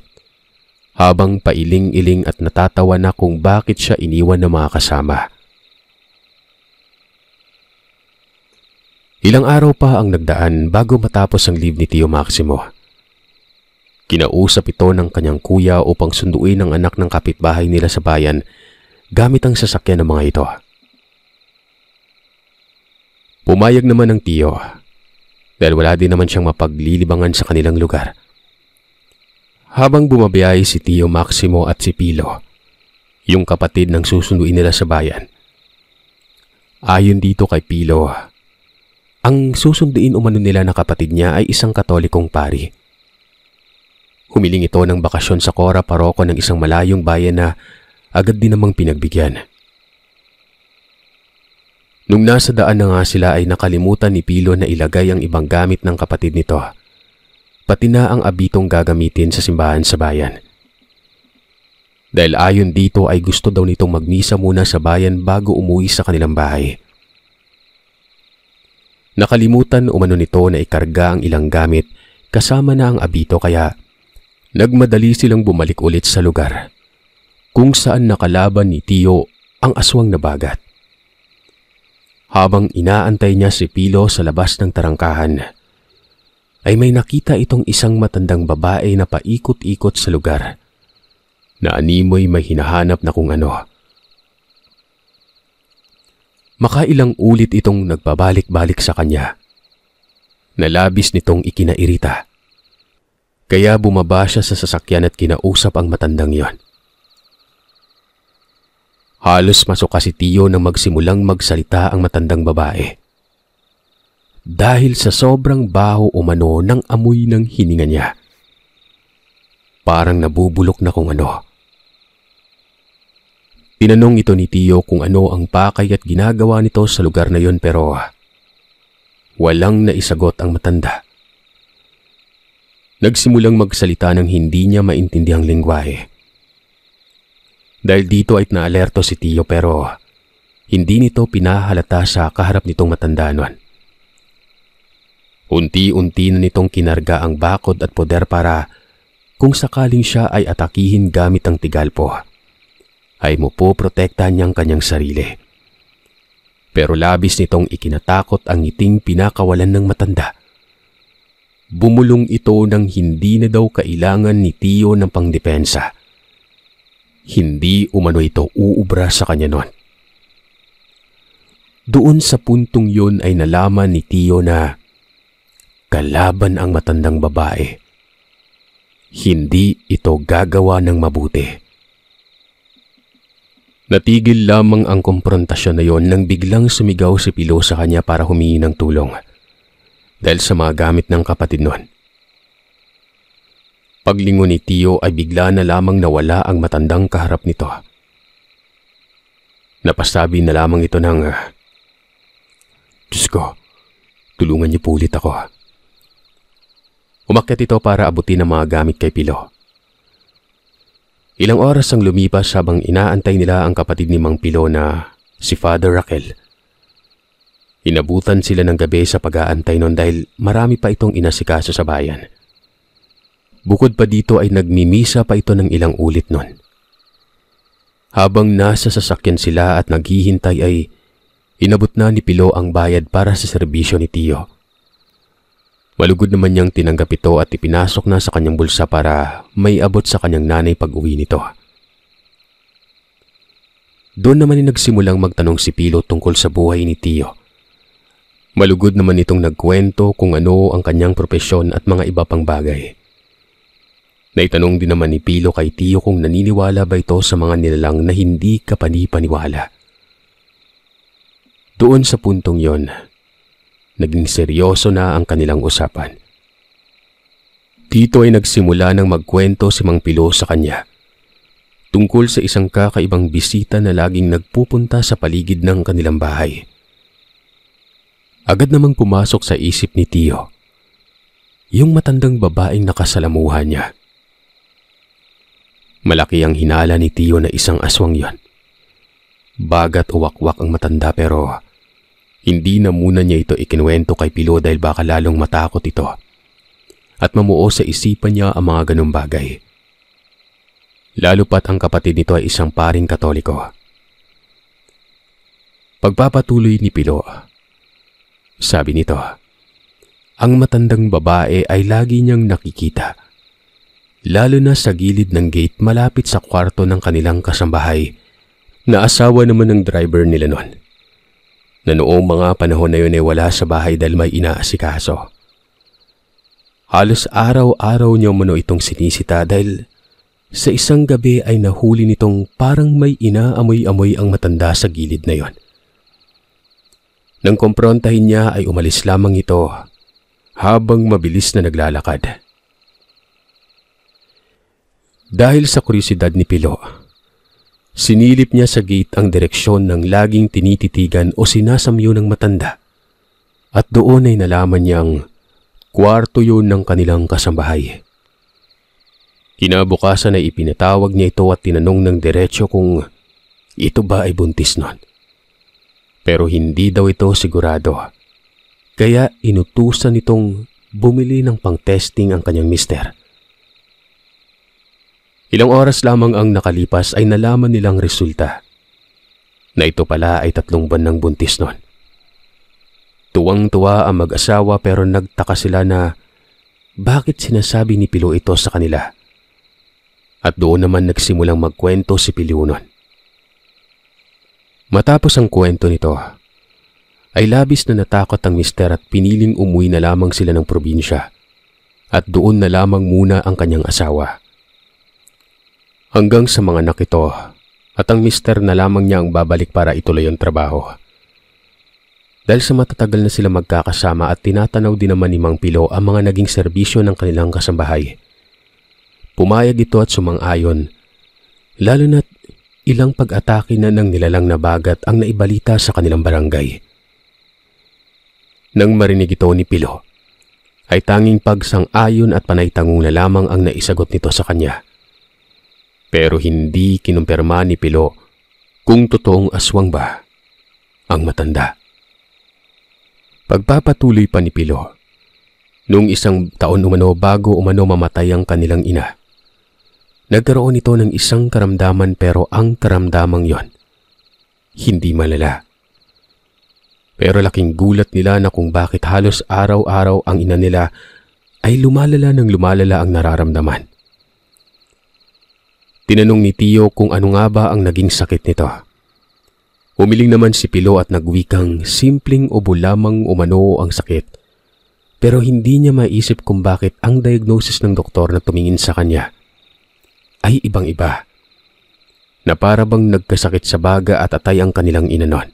habang pailing-iling at natatawa na kung bakit siya iniwan ng mga kasama. Ilang araw pa ang nagdaan bago matapos ang leave ni Tio Maximo. Kinausap ito ng kanyang kuya upang sunduin ang anak ng kapitbahay nila sa bayan gamit ang sasakyan ng mga ito. Pumayag naman ang tiyo dahil wala din naman siyang mapaglilibangan sa kanilang lugar. Habang bumabiyahe si Tio Maximo at si Pilo, yung kapatid ng susunduin nila sa bayan. Ayon dito kay Pilo, ang susunduin umano nila na kapatid niya ay isang Katolikong pari. Humiling ito ng bakasyon sa Cora Paroko ng isang malayong bayan na agad din namang pinagbigyan. Nung nasa daan na nga sila ay nakalimutan ni Pilo na ilagay ang ibang gamit ng kapatid nito, pati na ang abitong gagamitin sa simbahan sa bayan. Dahil ayon dito ay gusto daw nitong magmisa muna sa bayan bago umuwi sa kanilang bahay. Nakalimutan umano nito na ikarga ang ilang gamit kasama na ang abito kaya nagmadali silang bumalik ulit sa lugar kung saan nakalaban ni Tio ang aswang na bagat. Habang inaantay niya si Pilo sa labas ng tarangkahan, ay may nakita itong isang matandang babae na paikot-ikot sa lugar na animoy may hinahanap na kung ano. Makailang ulit itong nagbabalik-balik sa kanya. Nalabis nitong ikinairita. Kaya bumaba siya sa sasakyan at kinausap ang matandang yon. Halos masuka si Tio nang magsimulang magsalita ang matandang babae. Dahil sa sobrang baho umano ng amoy ng hininga niya. Parang nabubulok na kung ano. Tinanong ito ni Tio kung ano ang pakay at ginagawa nito sa lugar na yon pero walang naisagot ang matanda. Nagsimulang magsalita ng hindi niya maintindihang lengguwahe. Dahil dito ay naalerto si Tio pero hindi nito pinahalata sa kaharap nitong matanda nun. Unti-unti na nitong kinarga ang bakod at poder para kung sakaling siya ay atakihin gamit ang tigalpo, ay mupoprotektahan niyang kanyang sarili. Pero labis nitong ikinatakot ang ngiting pinakawalan ng matanda. Bumulong ito nang hindi na daw kailangan ni Tio ng pangdepensa. Hindi umano ito uubra sa kanya nun. Doon sa puntong yun ay nalaman ni Tio na kalaban ang matandang babae. Hindi ito gagawa ng mabuti. Natigil lamang ang komprontasyon na yon nang biglang sumigaw si Pilo sa kanya para humingi ng tulong dahil sa mga gamit ng kapatid nun. Paglingon ni Tio ay bigla na lamang nawala ang matandang kaharap nito. Napasabi na lamang ito ng, "Diyos ko, tulungan niyo po ulit ako." Umakyat ito para abutin ang mga gamit kay Pilo. Ilang oras ang lumipas habang inaantay nila ang kapatid ni Mang Pilo na si Father Raquel. Inabutan sila ng gabi sa pag-aantay nun dahil marami pa itong inasikaso sa bayan. Bukod pa dito ay nagmimisa pa ito ng ilang ulit nun. Habang nasa sasakyan sila at naghihintay ay inabot na ni Pilo ang bayad para sa serbisyo ni Tio. Malugod naman niyang tinanggap ito at ipinasok na sa kanyang bulsa para may abot sa kanyang nanay pag-uwi nito. Doon naman ay nagsimulang magtanong si Pilo tungkol sa buhay ni Tio. Malugod naman itong nagkwento kung ano ang kanyang propesyon at mga iba pang bagay. Naitanong din naman ni Pilo kay Tio kung naniniwala ba ito sa mga nilalang na hindi kapani-paniwala. Doon sa puntong yon, naging seryoso na ang kanilang usapan. Dito ay nagsimula ng magkwento si Mang Pilo sa kanya tungkol sa isang kakaibang bisita na laging nagpupunta sa paligid ng kanilang bahay. Agad namang pumasok sa isip ni Tio yung matandang babaeng nakasalamuhan niya. Malaki ang hinala ni Tio na isang aswang yon. Bagat o wakwak ang matanda pero hindi na muna niya ito ikinuwento kay Pilo dahil baka lalong matakot ito at mamuo sa isipan niya ang mga ganung bagay. Lalo pat ang kapatid nito ay isang paring Katoliko. Pagpapatuloy ni Pilo, Sabi nito, ang matandang babae ay lagi niyang nakikita, lalo na sa gilid ng gate malapit sa kwarto ng kanilang kasambahay na asawa naman ng driver nila noon, na noong mga panahon na yun ay wala sa bahay dahil may inaasikaso. Halos araw-araw niya umano itong sinisita dahil sa isang gabi ay nahuli nitong parang may inaamoy-amoy ang matanda sa gilid na yon. Nang kumprontahin niya ay umalis lamang ito habang mabilis na naglalakad. Dahil sa kuryosidad ni Pilo, sinilip niya sa gate ang direksyon ng laging tinititigan o sinasamyo ng matanda at doon ay nalaman niyang kwarto yun ng kanilang kasambahay. Kinabukasan ay ipinatawag niya ito at tinanong ng diretsyo kung ito ba ay buntis nun. Pero hindi daw ito sigurado, kaya inutusan itong bumili ng pang-testing ang kanyang mister. Ilang oras lamang ang nakalipas ay nalaman nilang resulta na ito pala ay 3 buwan ng buntis nun. Tuwang-tuwa ang mag-asawa pero nagtaka sila na bakit sinasabi ni Pilo ito sa kanila. At doon naman nagsimulang magkwento si Pilo nun. Matapos ang kwento nito, ay labis na natakot ang mister at piniling umuwi na lamang sila ng probinsya at doon na lamang muna ang kanyang asawa. Hanggang sa mga anak ito at ang mister na lamang niya ang babalik para ituloy ang trabaho. Dahil sa matatagal na sila magkakasama at tinatanaw din naman ni Mang Pilo ang mga naging serbisyo ng kanilang kasambahay, pumayag ito at sumang-ayon, lalo na't ilang pag-atake na ng nilalang na bagat ang naibalita sa kanilang barangay. Nang marinig ito ni Pilo, ay tanging pagsang-ayon at panay-tango na lamang ang naisagot nito sa kanya. Pero hindi kinumpirma ni Pilo kung totoong aswang ba ang matanda. Pagpapatuloy pa ni Pilo, noong 1 taon umano bago umano mamatay ang kanilang ina, nagkaroon ito ng isang karamdaman pero ang karamdamang yon, hindi malala. Pero laking gulat nila na kung bakit halos araw-araw ang ina nila ay lumalala ng lumalala ang nararamdaman. Tinanong ni Tio kung ano nga ba ang naging sakit nito. Umiling naman si Pilo at nagwikang simpleng ubo lamang umano ang sakit. Pero hindi niya maisip kung bakit ang diagnosis ng doktor na tumingin sa kanya ay ibang-iba, na para bang nagkasakit sa baga at atay ang kanilang ina noon.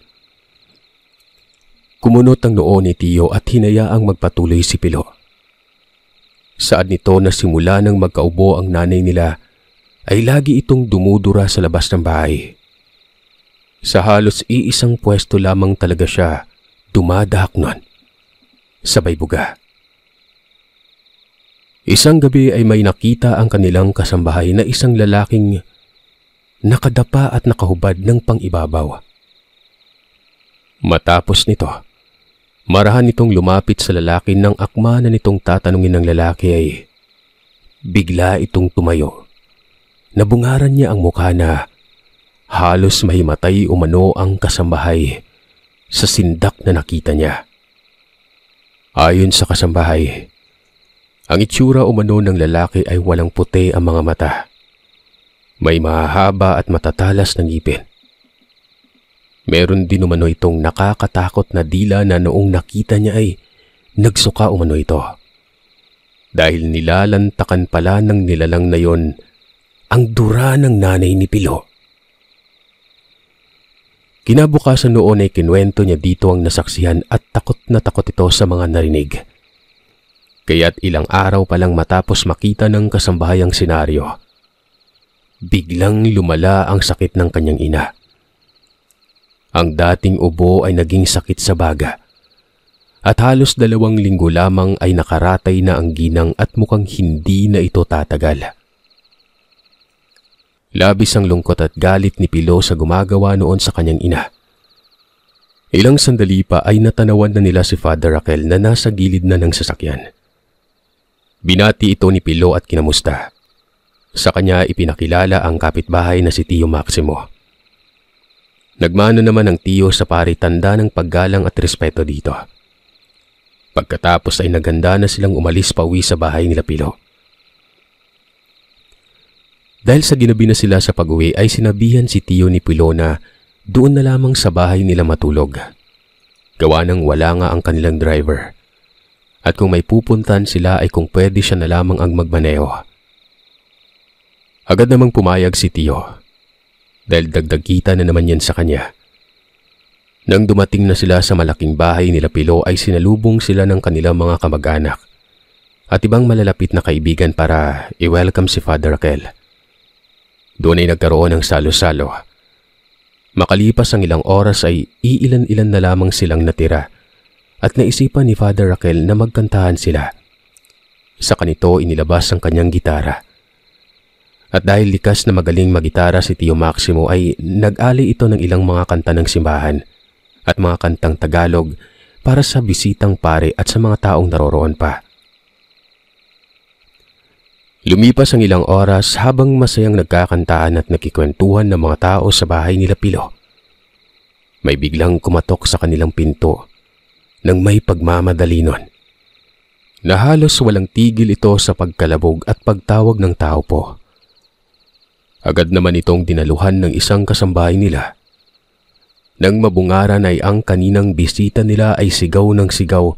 Kumunot ang noo ni Tio at hinayaang magpatuloy si Pilo. Saan nito na simula nang magkaubo ang nanay nila ay lagi itong dumudura sa labas ng bahay. Sa halos iisang pwesto lamang talaga siya dumadahak nun, sabay buga. Isang gabi ay may nakita ang kanilang kasambahay na isang lalaking nakadapa at nakahubad ng pang-ibabaw. Matapos nito, marahan nitong lumapit sa lalaki ng akma na nitong tatanungin ng lalaki ay bigla itong tumayo. Nabungaran niya ang mukha na halos mahimatay umano ang kasambahay sa sindak na nakita niya. Ayon sa kasambahay, ang itsura umano ng lalaki ay walang puti ang mga mata. May mahahaba at matatalas na ngipin. Meron din umano itong nakakatakot na dila na noong nakita niya ay nagsuka umano ito. Dahil nilalantakan pala ng nilalang na yon ang dura ng nanay ni Pilo. Kinabukasan noon ay kinuwento niya dito ang nasaksihan at takot na takot ito sa mga narinig. Kaya't ilang araw pa lang matapos makita ng kasambahay ang senaryo, biglang lumala ang sakit ng kanyang ina. Ang dating ubo ay naging sakit sa baga at halos 2 linggo lamang ay nakaratay na ang ginang at mukhang hindi na ito tatagal. Labis ang lungkot at galit ni Pilo sa gumagawa noon sa kanyang ina. Ilang sandali pa ay natanawan na nila si Father Raquel na nasa gilid na ng sasakyan. Binati ito ni Pilo at kinamusta. Sa kanya ipinakilala ang kapitbahay na si Tio Maximo. Nagmano naman ang tiyo sa paritanda ng paggalang at respeto dito. Pagkatapos ay naghanda na silang umalis pauwi sa bahay nila Pilo. Dahil sa ginabi na sila sa pag-uwi ay sinabihan si Tio ni Pilo na doon na lamang sa bahay nila matulog. Gawa ng wala nga ang kanilang driver. At kung may pupuntan sila ay kung pwede siya na lamang ang magmaneho. Agad namang pumayag si Tio. Dahil dagdag kita na naman yan sa kanya. Nang dumating na sila sa malaking bahay nila Pilo ay sinalubong sila ng kanilang mga kamag-anak at ibang malalapit na kaibigan para i-welcome si Father Raquel. Doon ay nagkaroon ng salo-salo. Makalipas ang ilang oras ay iilan-ilan na lamang silang natira at naisipan ni Father Raquel na magkantahan sila. Sa kanito inilabas ang kanyang gitara. At dahil likas na magaling magitara si Tio Maximo ay nag-ali ito ng ilang mga kanta ng simbahan at mga kantang Tagalog para sa bisitang pare at sa mga taong naroroon pa. Lumipas ang ilang oras habang masayang nagkakantaan at nakikwentuhan ng mga tao sa bahay nila Pilo. May biglang kumatok sa kanilang pinto nang may pagmamadali nun. Na halos walang tigil ito sa pagkalabog at pagtawag ng tao po. Agad naman itong dinaluhan ng isang kasambahay nila. Nang mabungaran ay ang kaninang bisita nila ay sigaw ng sigaw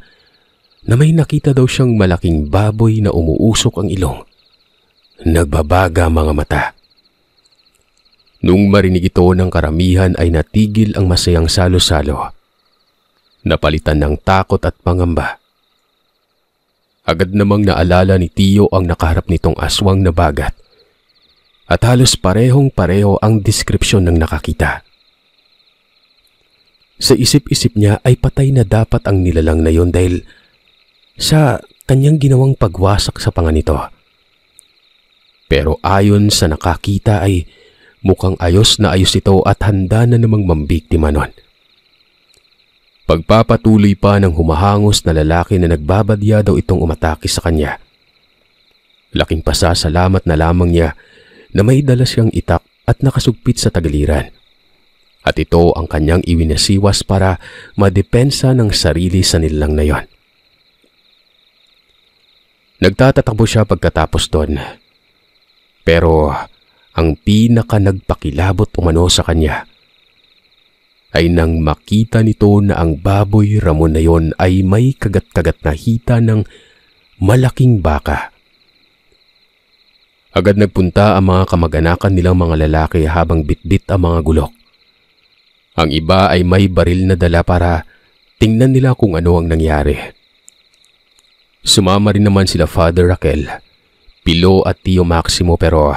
na may nakita daw siyang malaking baboy na umuusok ang ilong. Nagbabaga mga mata. Nung marinig ito ng karamihan ay natigil ang masayang salo-salo. Napalitan ng takot at pangamba. Agad namang naalala ni Tio ang nakaharap nitong aswang na bagat. At halos parehong-pareho ang deskripsyon ng nakakita. Sa isip-isip niya ay patay na dapat ang nilalang na yon dahil sa kanyang ginawang pagwasak sa panga nito. Pero ayon sa nakakita ay mukhang ayos na ayos ito at handa na namang mambiktima nun. Pagpapatuloy pa ng humahangos na lalaki na nagbabadya daw itong umatake sa kanya. Laking pasasalamat na lamang niya na may dala siyang itak at nakasugpit sa tagaliran. At ito ang kanyang iwinasiwas para madepensa ng sarili sa nilalang na yon. Nagtatakbo siya pagkatapos doon. Pero ang pinaka nagpakilabot umano sa kanya ay nang makita nito na ang baboy ramon na yon ay may kagat-kagat na hita ng malaking baka. Agad nagpunta ang mga kamag-anakan nilang mga lalaki habang bitbit ang mga gulok. Ang iba ay may baril na dala para tingnan nila kung ano ang nangyari. Sumama rin naman sila Father Raquel, Pilo at Tio Maximo pero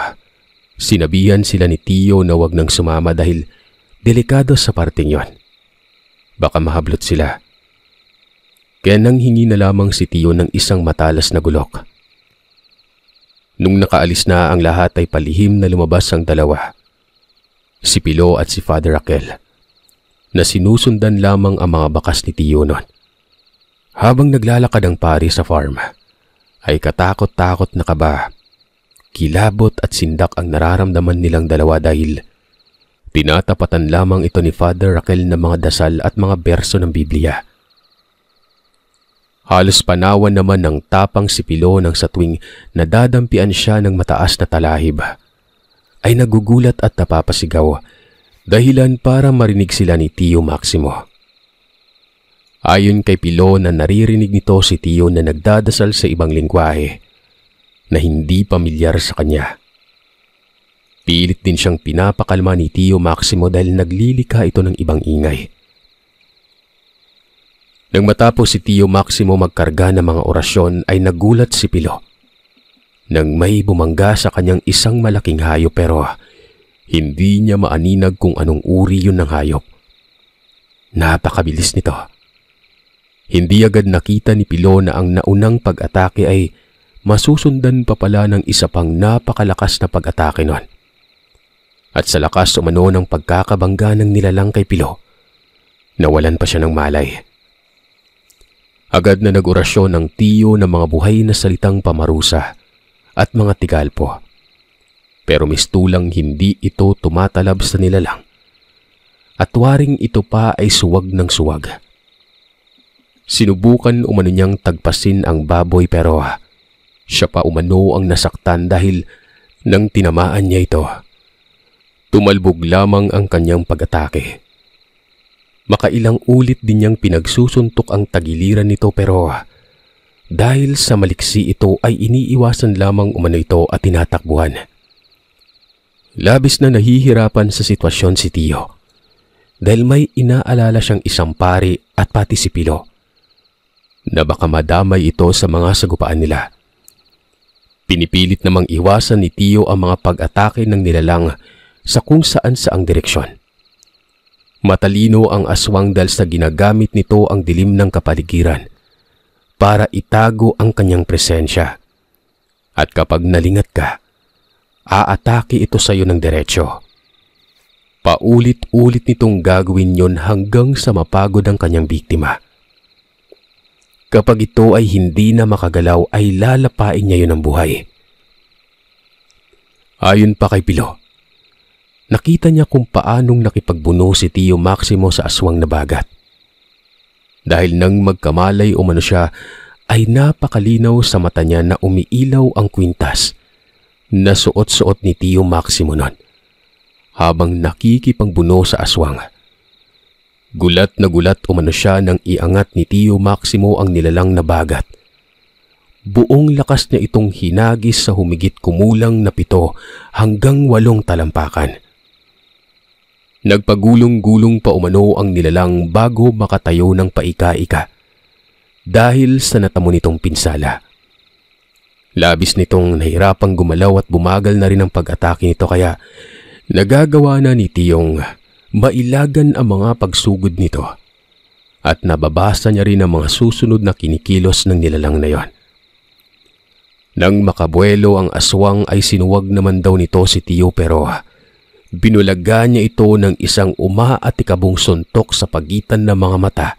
sinabihan sila ni Tio na wag nang sumama dahil delikado sa parting yon. Baka mahablot sila. Kaya nang hingi na lamang si Tio ng isang matalas na gulok. Nung nakaalis na ang lahat ay palihim na lumabas ang dalawa, si Pilo at si Father Raquel, na sinusundan lamang ang mga bakas ni Tio nun. Habang naglalakad ang pari sa farm, ay katakot-takot na kaba, kilabot at sindak ang nararamdaman nilang dalawa dahil tinatapatan lamang ito ni Father Raquel ng mga dasal at mga berso ng Biblia. Halos panawan naman ng tapang si Pilo nang sa tuwing nadadampian siya ng mataas na talahib, ay nagugulat at napapasigaw, dahilan para marinig sila ni Tio Maximo. Ayon kay Pilo na naririnig nito si Tio na nagdadasal sa ibang lingwahe na hindi pamilyar sa kanya. Pilit din siyang pinapakalma ni Tio Maximo dahil naglilika ito ng ibang ingay. Nang matapos si Tio Maximo magkarga ng mga orasyon ay nagulat si Pilo nang may bumangga sa kanyang isang malaking hayop pero hindi niya maaninag kung anong uri yun ng hayop. Napakabilis nito. Hindi agad nakita ni Pilo na ang naunang pag-atake ay masusundan pa pala ng isa pang napakalakas na pag-atake nun. At sa lakas umano ng pagkakabangga ng nilalang kay Pilo, nawalan pa siya ng malay. Agad na nag-orasyon ng Tio ng mga buhay na salitang pamarusa at mga tigalpo. Pero mistulang hindi ito tumatalab sa nilalang. At waring ito pa ay suwag ng suwag. Sinubukan umano niyang tagpasin ang baboy pero siya pa umano ang nasaktan dahil nang tinamaan niya ito, tumalbog lamang ang kanyang pag-atake. Makailang ulit din niyang pinagsusuntok ang tagiliran nito pero dahil sa maliksi ito ay iniiwasan lamang umano ito at tinatakbuhan. Labis na nahihirapan sa sitwasyon si Tio dahil may inaalala siyang isang pari at pati si Pilo na baka madamay ito sa mga sagupaan nila. Pinipilit namang iwasan ni Tio ang mga pag-atake ng nilalang sa kung saan saang direksyon. Matalino ang aswang dahil sa ginagamit nito ang dilim ng kapaligiran para itago ang kanyang presensya. At kapag nalingat ka, aatake ito sa iyo ng diretsyo. Paulit-ulit nitong gagawin yon hanggang sa mapagod ang kanyang biktima. Kapag ito ay hindi na makagalaw ay lalapain niya yun ng buhay. Ayon pa kay Pilo, nakita niya kung paanong nakipagbuno si Tio Maximo sa aswang na bagat. Dahil nang magkamalay umano siya ay napakalinaw sa mata niya na umiilaw ang kwintas na suot-suot ni Tio Maximo nun habang nakikipagbuno sa aswang. Gulat na gulat umano siya nang iangat ni Tio Maximo ang nilalang na bagat. Buong lakas niya itong hinagis sa humigit kumulang na 7 hanggang 8 talampakan. Nagpagulong-gulong pa umano ang nilalang bago makatayo ng paika-ika dahil sa natamo nitong pinsala. Labis nitong nahirapang gumalaw at bumagal na rin ang pag-atake nito kaya nagagawa na ni Tiyong mailagan ang mga pagsugod nito at nababasa niya rin ang mga susunod na kinikilos ng nilalang na yon. Nang makabuelo ang aswang ay sinuwag naman daw nito si Tio pero binulaga niya ito ng isang umaatikabong suntok sa pagitan ng mga mata,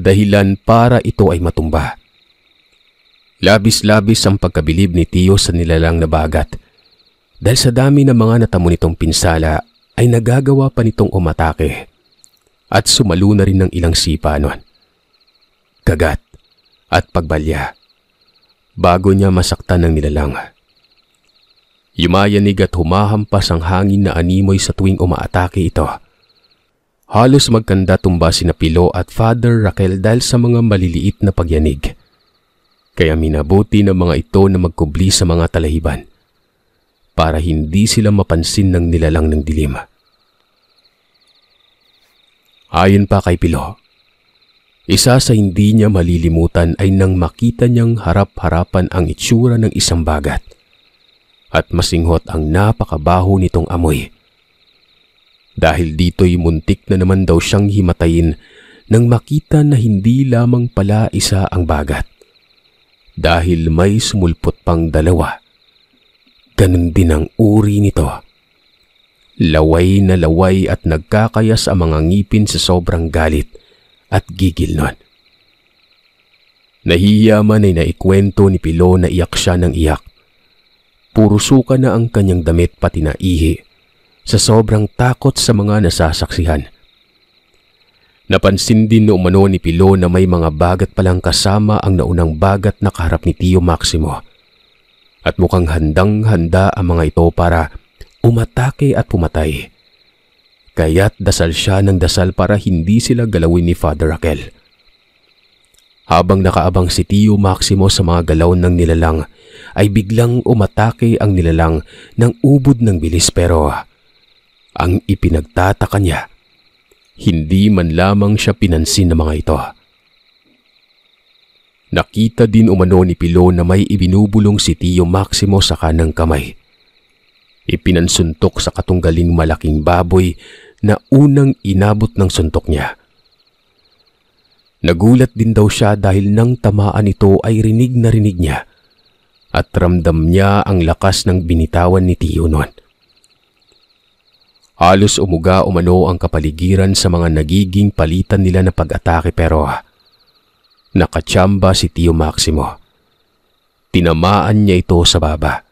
dahilan para ito ay matumba. Labis-labis ang pagkabilib ni Tio sa nilalang na bagat. Dahil sa dami ng mga natamo nitong pinsala, ay nagagawa pa nitong umatake at sumalo na rin ng ilang sipa nun. Kagat at pagbalya bago niya masaktan ng nilalang. Yumayanig at humahampas ang hangin na animoy sa tuwing umaatake ito. Halos magkanda tumba sina Pilo at Father Raquel dahil sa mga maliliit na pagyanig. Kaya minabuti ng mga ito na magkubli sa mga talahiban para hindi sila mapansin ng nilalang ng dilim. Ayon pa kay Pilo, isa sa hindi niya malilimutan ay nang makita niyang harap-harapan ang itsura ng isang bagat at masinghot ang napakabaho nitong amoy. Dahil dito'y muntik na naman daw siyang himatayin nang makita na hindi lamang pala isa ang bagat. Dahil may sumulpot pang 2. Ganun din ang uri nito. Laway na laway at nagkakayas ang mga ngipin sa sobrang galit at gigil nun. Nahihiya man ay naikwento ni Pilo na iyak siya ng iyak. Puro suka na ang kanyang damit pati na ihi sa sobrang takot sa mga nasasaksihan. Napansin din no umano ni Pilo na may mga bagat palang kasama ang naunang bagat na kaharap ni Tio Maximo. At mukhang handang-handa ang mga ito para umatake at pumatay. Kaya't dasal siya ng dasal para hindi sila galawin ni Father Raquel. Habang nakaabang si Tio Maximo sa mga galaw ng nilalang, ay biglang umatake ang nilalang ng ubod ng bilis pero ang ipinagtataka niya, hindi man lamang siya pinansin ng mga ito. Nakita din umano ni Pilo na may ibinubulong si Tio Maximo sa kanang kamay. Ipinansuntok sa katunggaling malaking baboy na unang inabot ng suntok niya. Nagulat din daw siya dahil nang tamaan ito ay rinig na rinig niya at ramdam niya ang lakas ng binitawan ni Tio noon. Halos umuga umano ang kapaligiran sa mga nagiging palitan nila na pag-atake pero nakatsamba si Tio Maximo. Tinamaan niya ito sa baba.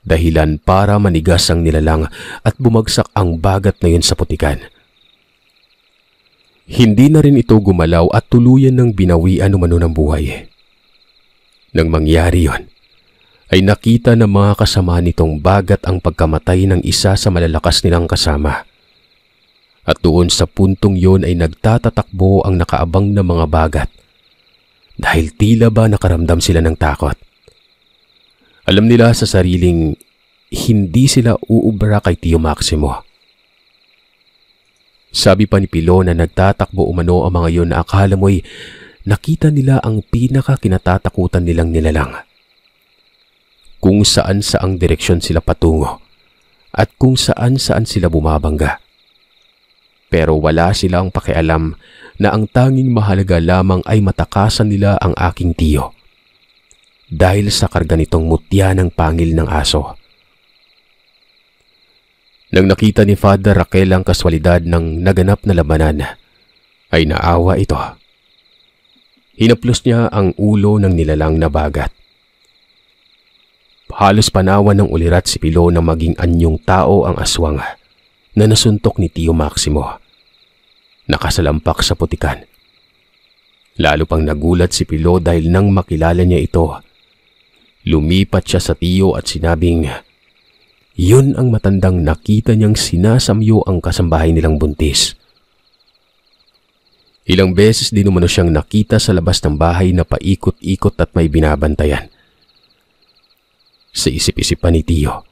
Dahilan para manigas ang nilalang at bumagsak ang bagat na yun sa putikan. Hindi na rin ito gumalaw at tuluyan ng binawian umano ng buhay. Nang mangyari yon, ay nakita ng mga kasama nitong bagat ang pagkamatay ng isa sa malalakas nilang kasama. At doon sa puntong yon ay nagtatatakbo ang nakaabang na mga bagat dahil tila ba nakaramdam sila ng takot. Alam nila sa sariling hindi sila uubra kay Tio Maximo. Sabi pa ni Pilo na nagtatakbo umano ang mga yon na akala mo'y nakita nila ang pinaka-kinatatakutan nilang nilalang. Kung saan-saang direksyon sila patungo at kung saan-saan sila bumabangga. Pero wala silang pakialam na ang tanging mahalaga lamang ay matakasan nila ang aking tiyo dahil sa karga nitong mutya ng pangil ng aso. Nang nakita ni Father Raquel ang kaswalidad ng naganap na labanan, ay naawa ito. Hinaplos niya ang ulo ng nilalang na bagat. Halos panawan ng ulirat si Pilo na maging anyong tao ang aswang na nasuntok ni Tio Maximo. Nakasalampak sa putikan. Lalo pang nagulat si Pilo dahil nang makilala niya ito, lumipat siya sa tiyo at sinabing, yun ang matandang nakita niyang sinasamyo ang kasambahay nilang buntis. Ilang beses din umano siyang nakita sa labas ng bahay na paikot-ikot at may binabantayan. Sa isip-isipan ni Tiyo,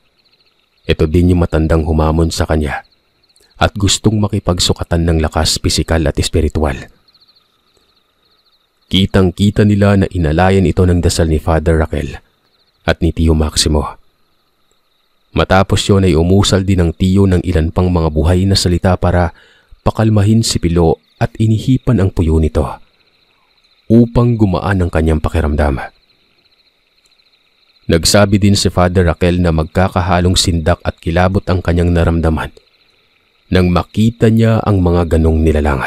ito din yung matandang humamon sa kanya at gustong makipagsukatan ng lakas pisikal at espiritual. Kitang-kita nila na inalayan ito ng dasal ni Father Raquel at ni Tio Maximo. Matapos yun ay umusal din ng tiyo ng ilan pang mga buhay na salita para pakalmahin si Pilo at inihipan ang puyo nito upang gumaan ang kanyang pakiramdam. Nagsabi din si Father Raquel na magkakahalong sindak at kilabot ang kanyang naramdaman nang makita niya ang mga ganong nilalang.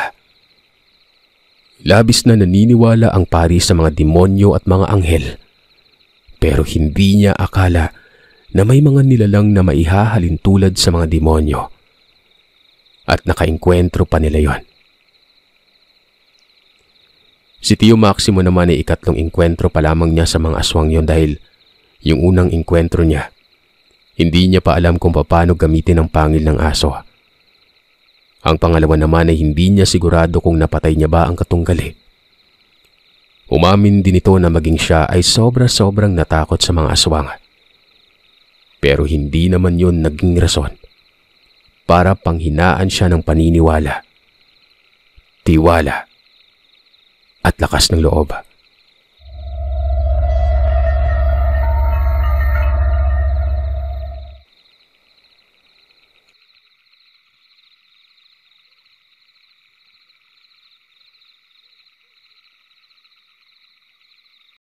Labis na naniniwala ang pari sa mga demonyo at mga anghel, pero hindi niya akala na may mga nilalang na maihahalin tulad sa mga demonyo at nakaengkwentro pa nila yon. Si Tio Maximo naman ay ikatlong engkwentro pa lamang niya sa mga aswang yon dahil yung unang engkwentro niya, hindi niya pa alam kung paano gamitin ang pangil ng aso. Ang pangalawa naman ay hindi niya sigurado kung napatay niya ba ang katunggali. Umamin din ito na maging siya ay sobra-sobrang natakot sa mga aswang. Pero hindi naman yun naging rason para panghinaan siya ng paniniwala, tiwala, at lakas ng loob.